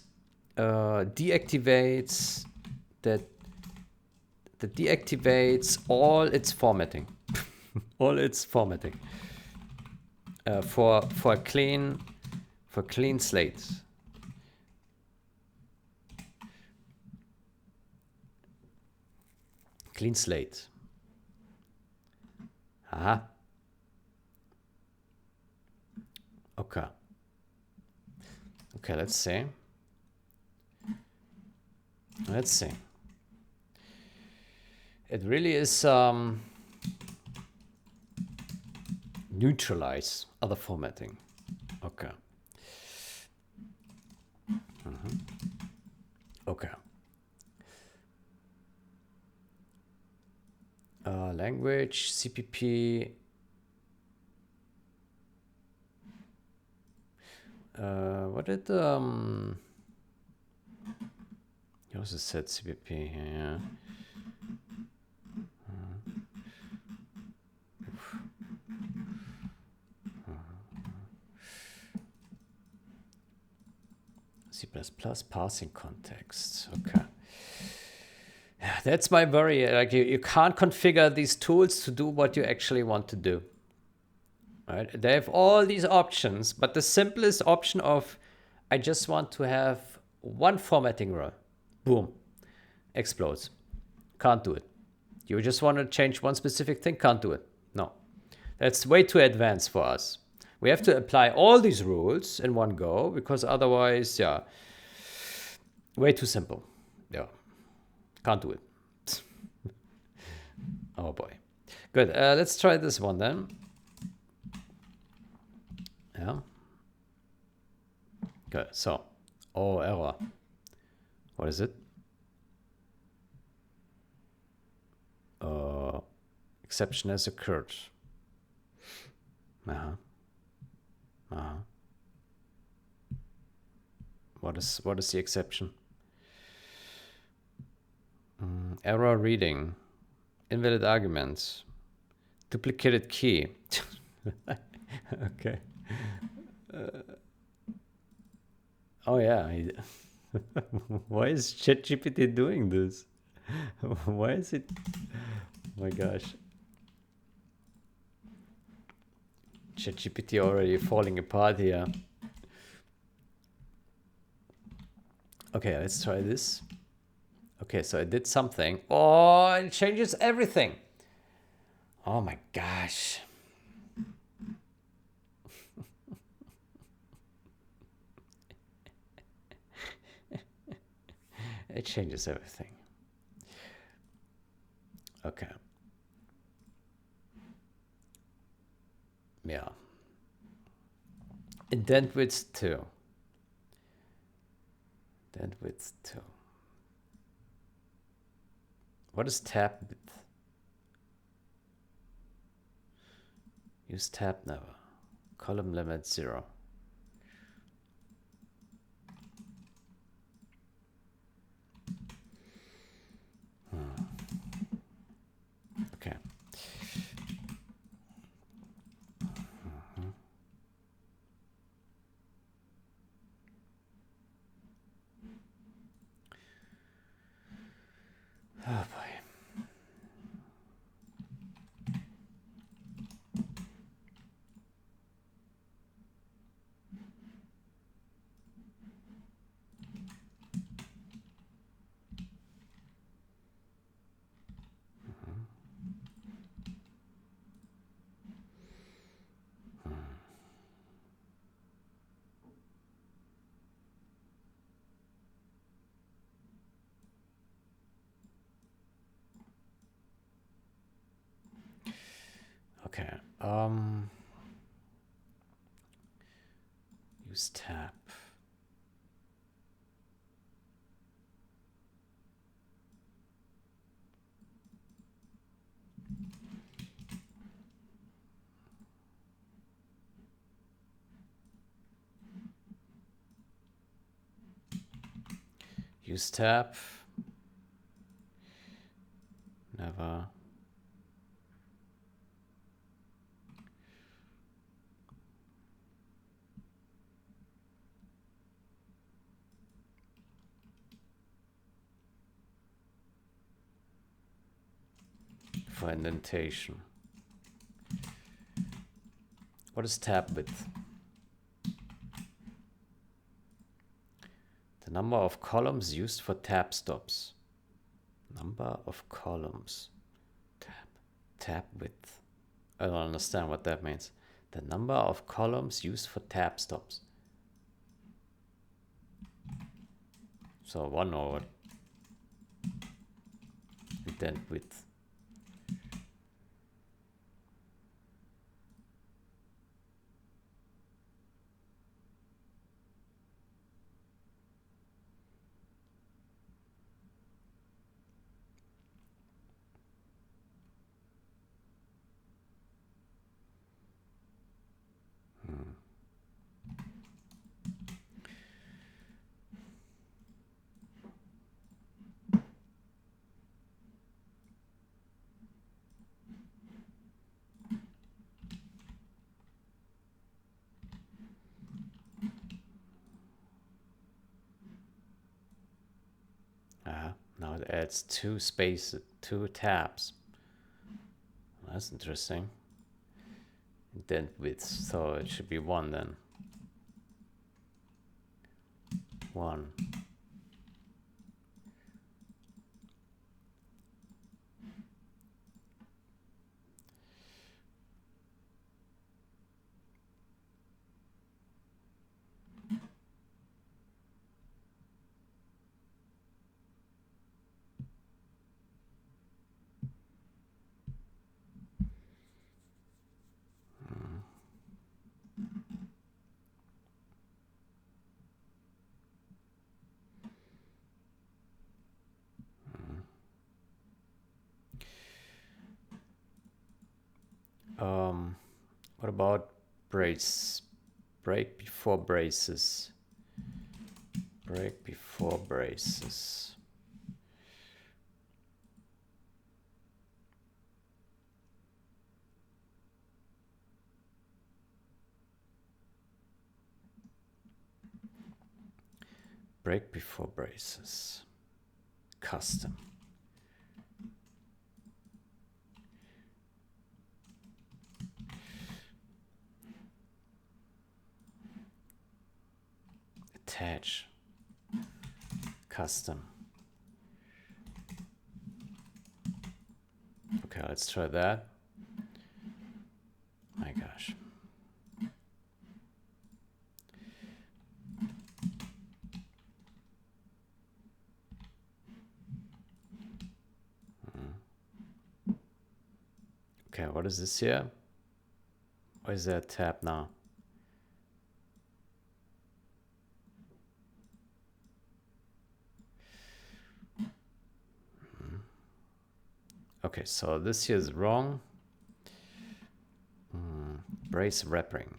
deactivates all its formatting for clean slates. Clean slate. Aha. Okay. Okay, let's see. It really is neutralize other formatting. Okay. Okay. Language, CPP. What did you also said CPP here? Yeah. C++ parsing context. Okay. That's my worry. Like you can't configure these tools to do what you actually want to do. Right? They have all these options, but the simplest option of I just want to have one formatting rule, boom, explodes. Can't do it. You just want to change one specific thing, can't do it. No. That's way too advanced for us. We have to apply all these rules in one go because otherwise, yeah, way too simple. Yeah. Can't do it. Oh boy. Good. Let's try this one then. Yeah. Good. So, oh, error. What is it? Exception has occurred. What is the exception? Error reading. Invalid arguments. Duplicated key. Okay. Oh yeah. Why is ChatGPT doing this? Why is it? Oh my gosh. ChatGPT already falling apart here. Okay, let's try this. Okay, so I did something. Oh, it changes everything. Oh my gosh. It changes everything. Okay. Yeah. Indent width 2. Indent width 2. What is tab width? Use tab never. Column limit 0. Okay. Oh boy. Okay. Use tab. Use tab. Never. For indentation. What is tab width? The number of columns used for tab stops. Number of columns. Tab width. I don't understand what that means. The number of columns used for tab stops. So 1 over indent width. Now it adds 2 spaces, 2 tabs. That's interesting. Indent width, so it should be 1 then. 1. What about brace? Break before braces. Break before braces. Break before braces. Custom. Attach. Custom. Okay, let's try that. My gosh. Okay, what is this here? Why is there a tab now? Okay, so this here is wrong. Brace wrapping.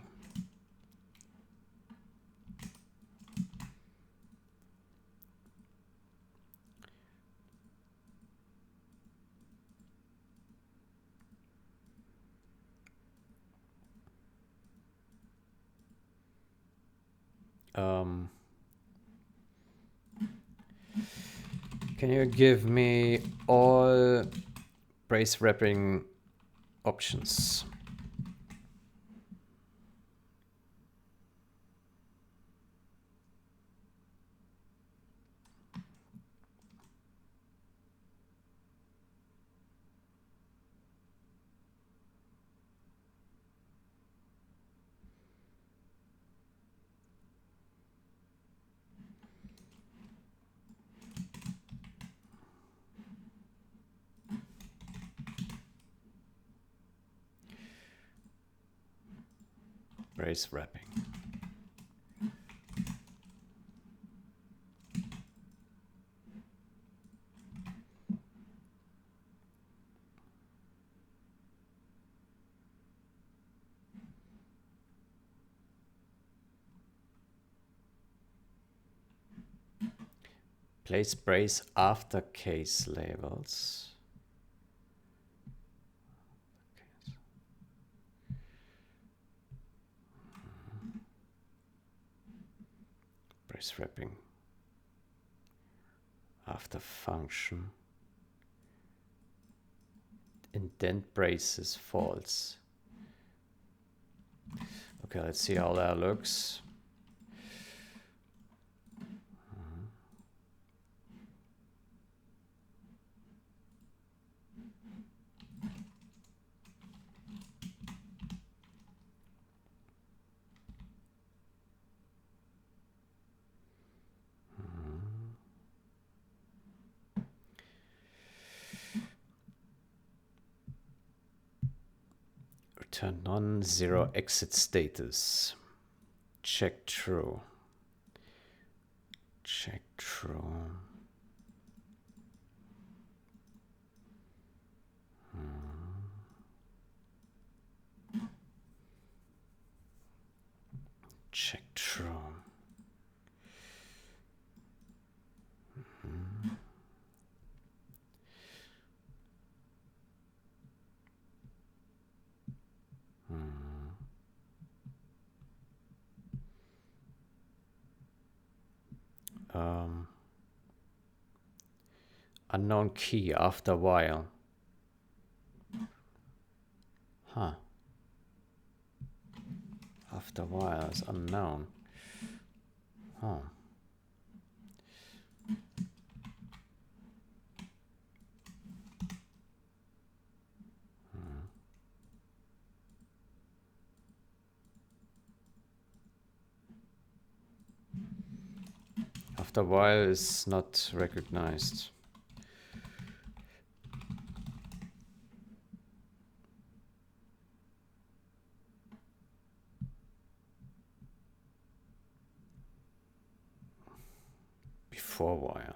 Can you give me all brace wrapping options? Brace wrapping. Place brace after case labels. Brace wrapping after function. Indent braces false. Okay, let's see how that looks. Return non-zero exit status. Check true. Check true. Check true. Unknown key after while. Huh. After while is unknown. Huh. After while is not recognized. Before while.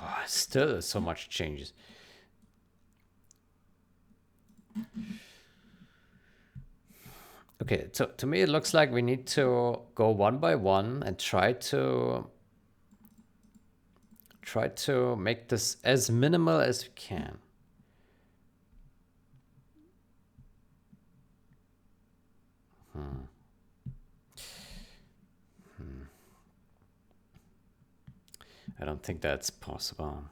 Oh, still so much changes. Okay, so to me it looks like we need to go one by one and try to make this as minimal as we can. I don't think that's possible.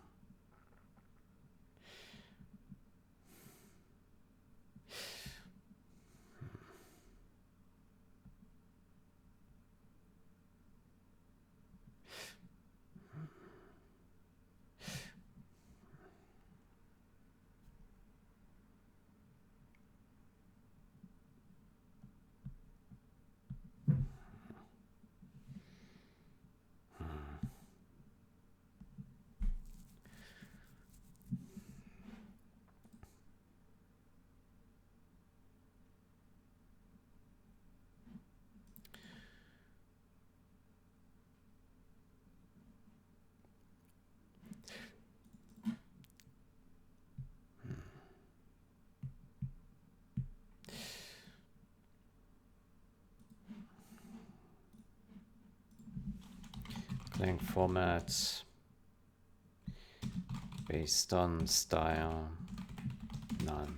Clang formats based on style, none.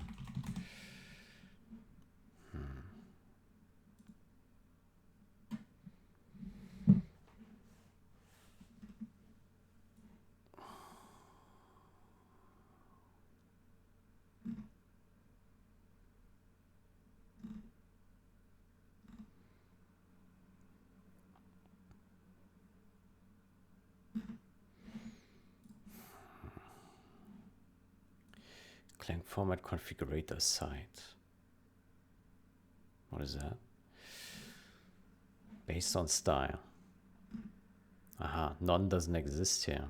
Clang format configurator site. What is that? Based on style. Aha, none doesn't exist here.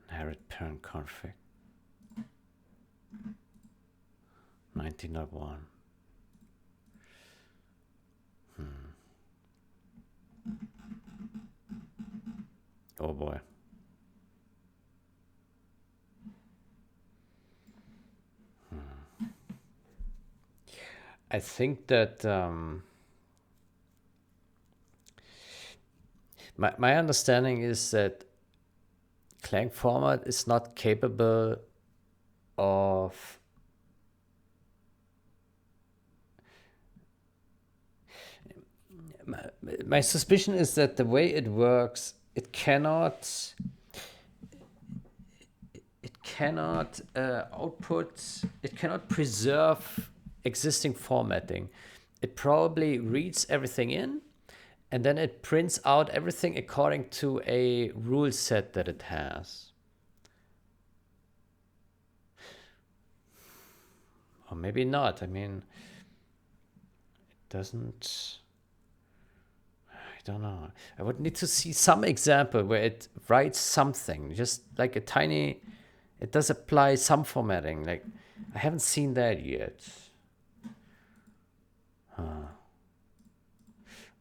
Inherit parent config. 19.1. Oh boy. I think that my understanding is that Clang format is not capable of my suspicion is that the way it works, it cannot output, it cannot preserve existing formatting. It probably reads everything in, and then it prints out everything according to a rule set that it has. Or maybe not. I mean, it doesn't... I don't know. I would need to see some example where it writes something, just like a tiny... It does apply some formatting. Like, I haven't seen that yet.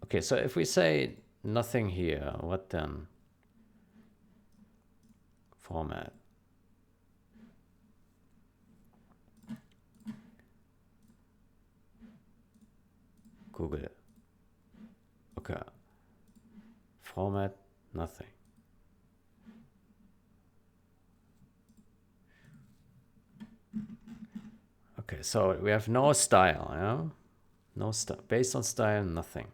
Okay, so if we say nothing here, what then? Format. Google it. Okay. Format, nothing. Okay, so we have no style, yeah? No style. Based on style, nothing.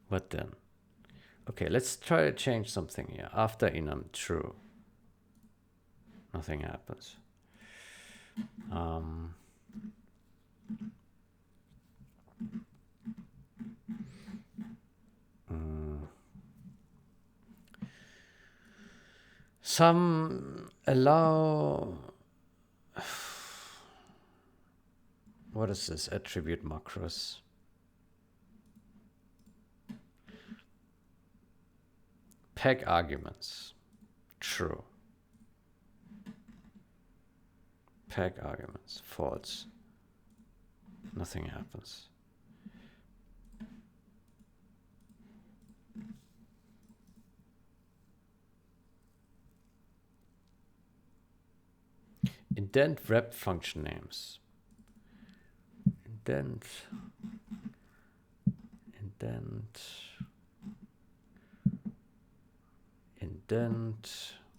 What then? Okay, let's try to change something here. After enum, true. Nothing happens. Some allow... What is this? Attribute macros. Peg arguments. True. Peg arguments. False. Nothing happens. Indent wrap function names. Indent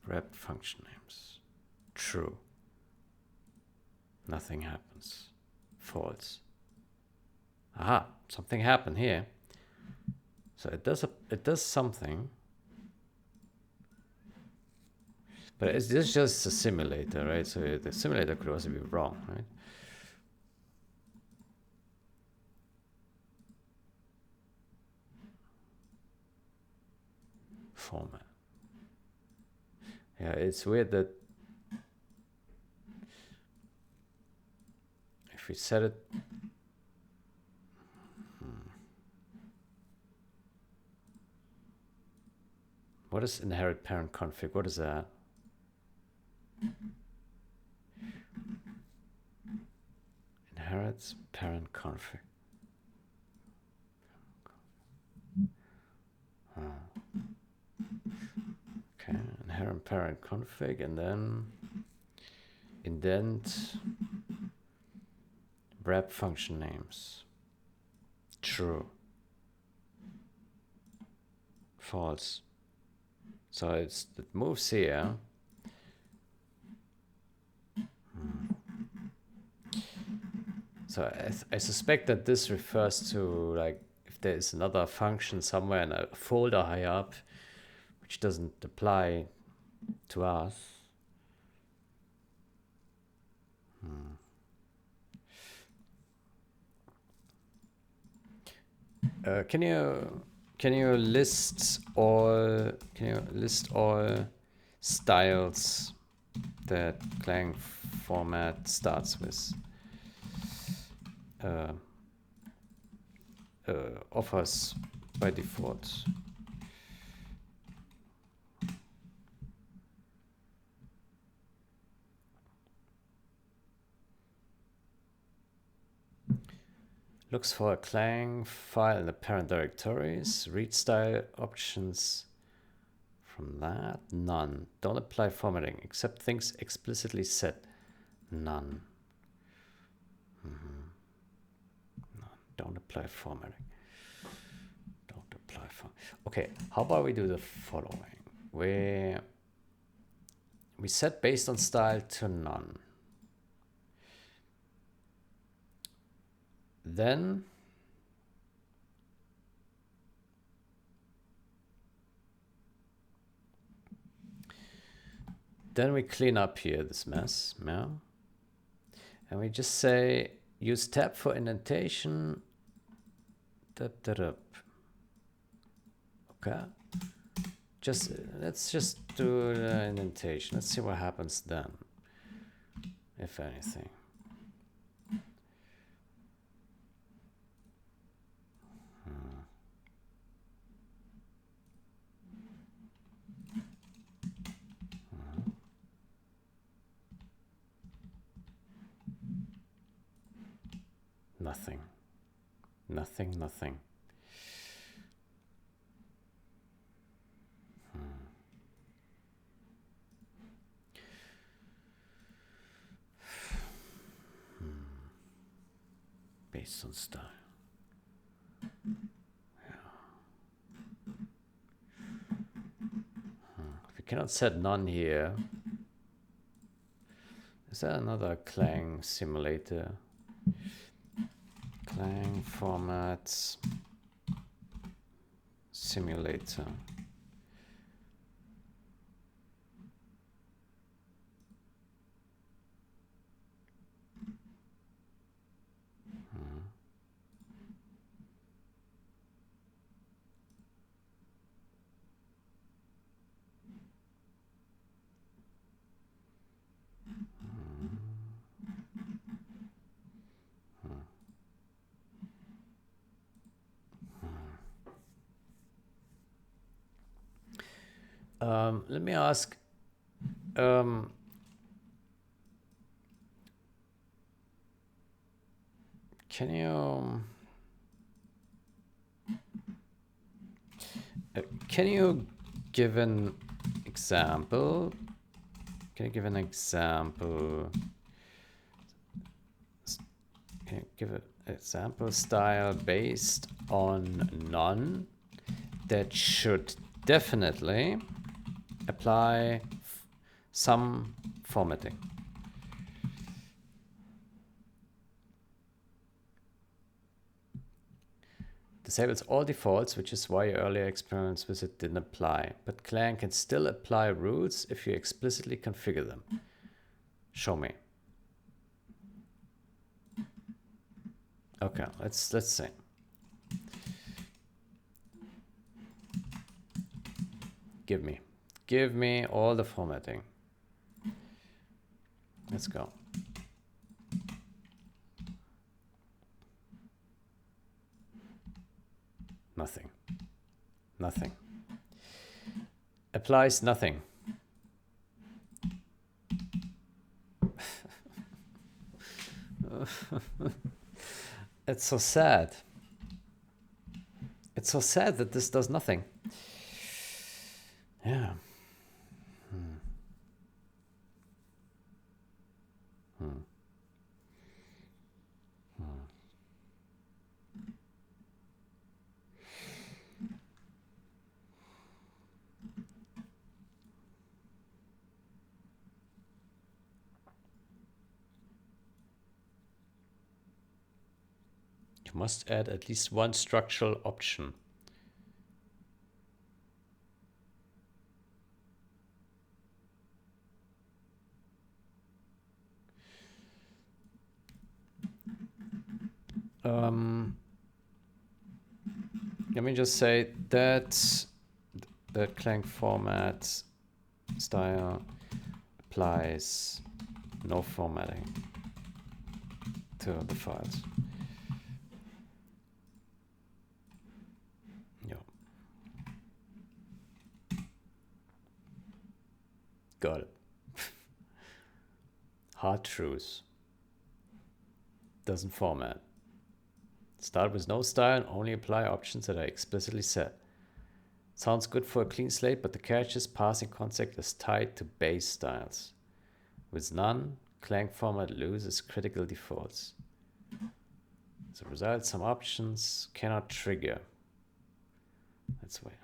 wrap function names. True. Nothing happens. False. Aha, something happened here. So it does something. But this is just a simulator, right? So the simulator could also be wrong, right? Format. Yeah, it's weird that if we set it... What is inherit parent config? What is that? Inherits parent config. Okay, inherit parent config, and then indent wrap function names. True. false. So it moves here. So I suspect that this refers to, like, if there is another function somewhere in a folder high up, which doesn't apply to us. Can you list all styles that Clang format starts with? Offers by default. Looks for a Clang file in the parent directories. Read style options from that. None. Don't apply formatting except things explicitly set. None. Don't apply formatting. Don't apply okay, how about we do the following? We set based on style to none. Then we clean up here this mess, yeah? And we just say use tab for indentation. Okay. Let's just do the indentation. Let's see what happens then, if anything. Nothing. Nothing, nothing. Based on style. If we cannot set none here, is there another Clang simulator? Clang formats simulator. Let me ask, can you give an example? Can you give an example? Can you give an example style based on none that should definitely apply some formatting? Disables all defaults, which is why your earlier experiments with it didn't apply. But Clang can still apply rules if you explicitly configure them. Show me. Okay, let's see. Give me all the formatting. Let's go. Nothing. Nothing. Applies nothing. It's so sad. It's so sad that this does nothing. Yeah. You must add at least one structural option. Let me just say that the Clang format style applies no formatting to the files. Yeah. Got it. Hard truth. Doesn't format. Start with no style and only apply options that are explicitly set. Sounds good for a clean slate, but the catch is passing concept is tied to base styles. With none, Clang format loses critical defaults. As a result, some options cannot trigger. Let's wait.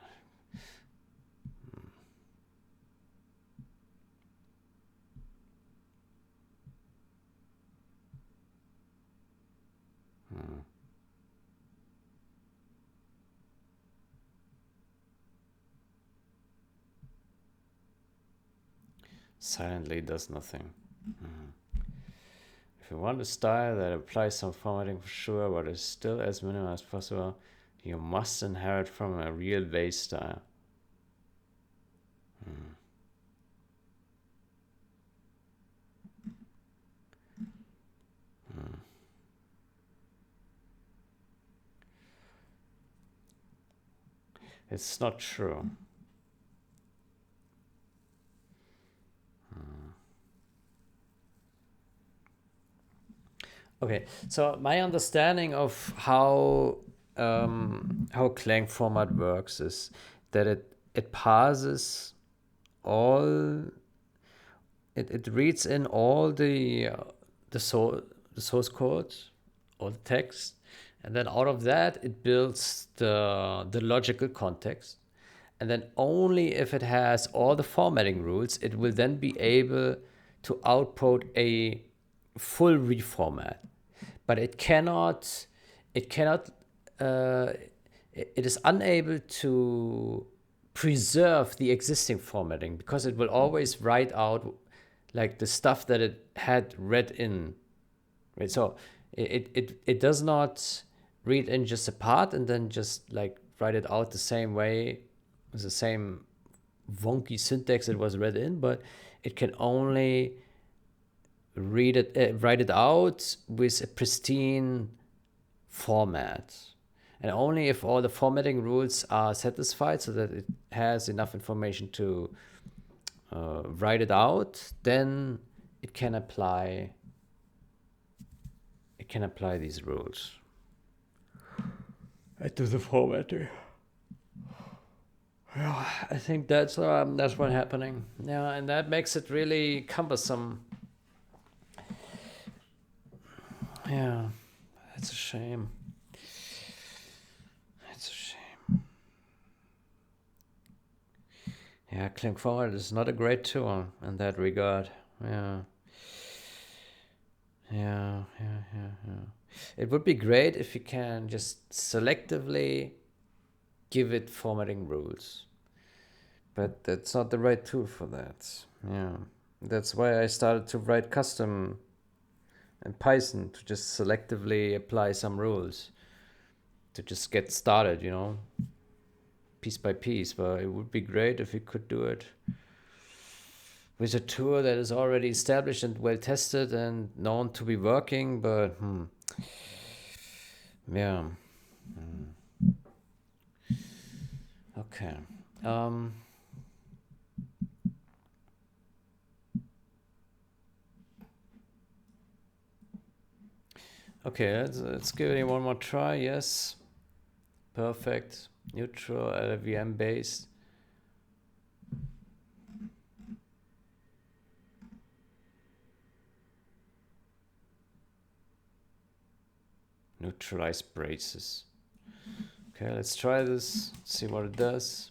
Silently does nothing. If you want a style that applies some formatting for sure, but is still as minimal as possible, you must inherit from a real base style. It's not true. Okay, so my understanding of how Clang format works is that it parses all, it reads in all the source code, all the text, and then out of that it builds the logical context, and then only if it has all the formatting rules, it will then be able to output a full reformat. But it cannot, it is unable to preserve the existing formatting because it will always write out like the stuff that it had read in, right? So it does not read in just a part and then just like write it out the same way with the same wonky syntax it was read in, but it can only write it out with a pristine format, and only if all the formatting rules are satisfied so that it has enough information to write it out, then it can apply these rules to the formatting. Yeah, I think that's what's happening. Yeah, and that makes it really cumbersome. Yeah, it's a shame. It's a shame. Yeah, Clang Format is not a great tool in that regard. Yeah. It would be great if you can just selectively give it formatting rules. But that's not the right tool for that. Yeah. That's why I started to write custom in Python to just selectively apply some rules to just get started, piece by piece. But it would be great if you could do it with a tool that is already established and well tested and known to be working. But yeah. Okay. Okay, let's give it one more try. Yes. Perfect. Neutral, LLVM based. Neutralize braces. Okay, let's try this, see what it does.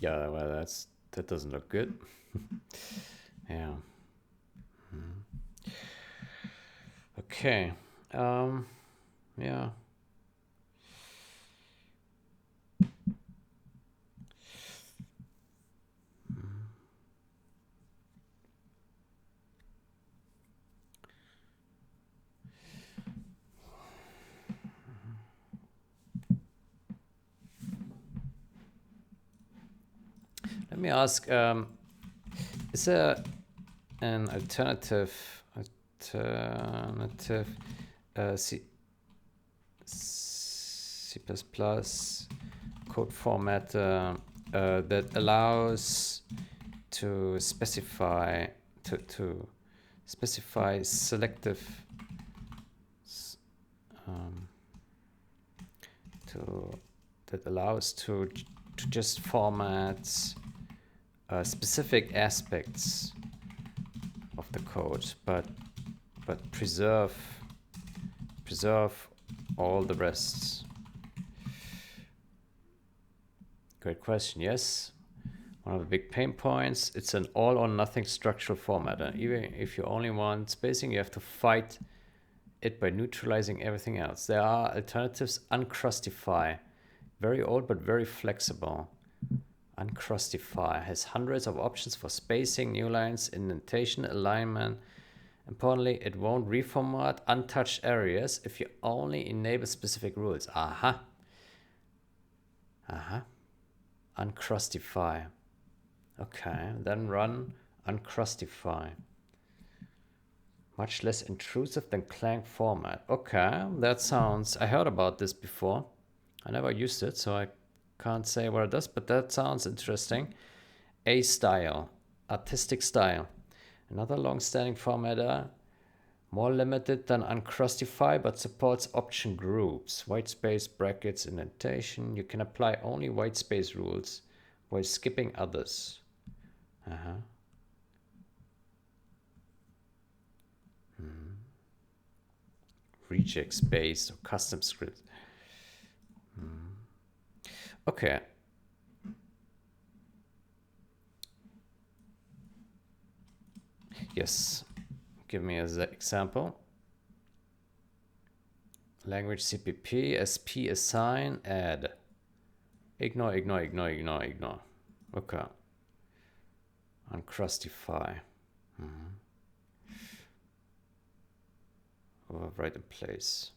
Yeah, well, that doesn't look good. Yeah. Okay. Yeah. Let me ask, is there an alternative C, C++ code format that allows to specify to specify selective to that allows to just format specific aspects of the code, but preserve all the rest. Great question. Yes, one of the big pain points. It's an all or nothing structural format. And even if you only want spacing, you have to fight it by neutralizing everything else. There are alternatives. Uncrustify, very old but very flexible. Uncrustify has hundreds of options for spacing, new lines, indentation, alignment. Importantly, it won't reformat untouched areas if you only enable specific rules. Aha. Aha. Uncrustify. Okay, then run uncrustify. Much less intrusive than Clang format. Okay, that sounds... I heard about this before. I never used it, so I can't say what it does, but that sounds interesting. A style, artistic style. Another long-standing formatter, more limited than uncrustify, but supports option groups, whitespace, brackets, indentation. You can apply only whitespace rules while skipping others. Reject space or custom script. Okay. Yes. Give me an example. Language CPP, SP assign, add. Ignore. Okay. Uncrustify. Overwrite in place.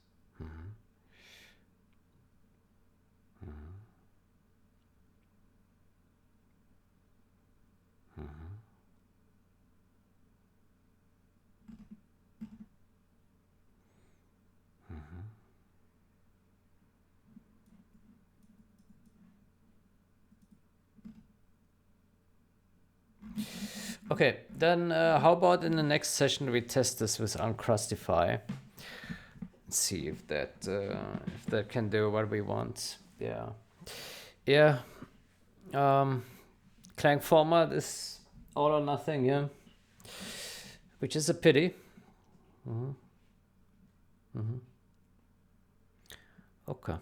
Okay, then how about in the next session we test this with Uncrustify? See if that can do what we want. Yeah. Clang format is all or nothing, yeah, which is a pity. Okay,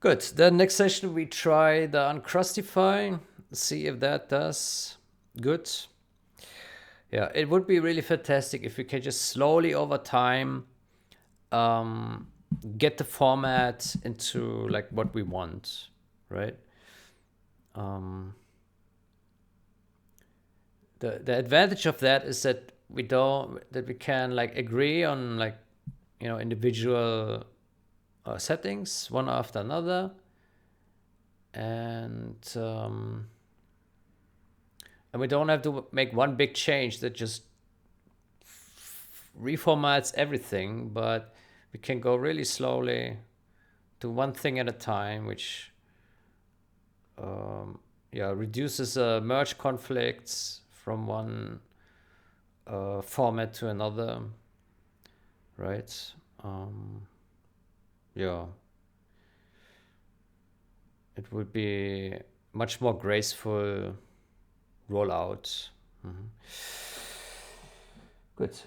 good. Then next session we try the Uncrustify, see if that does good. Yeah, it would be really fantastic if we can just slowly over time get the format into like what we want, right? The advantage of that is that we can like agree on like, you know, individual settings one after another, and we don't have to make one big change that just reformats everything, but we can go really slowly to one thing at a time, which reduces merge conflicts from one format to another, right? It would be much more graceful rollout. Good.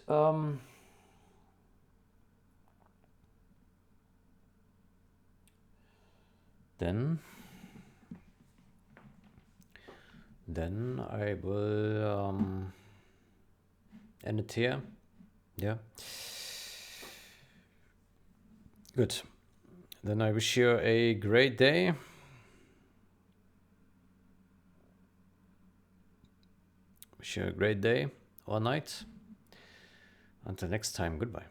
Then then I will end it here. Yeah. Good. Then I wish you a great day. Wish you a great day or night. Until next time, goodbye.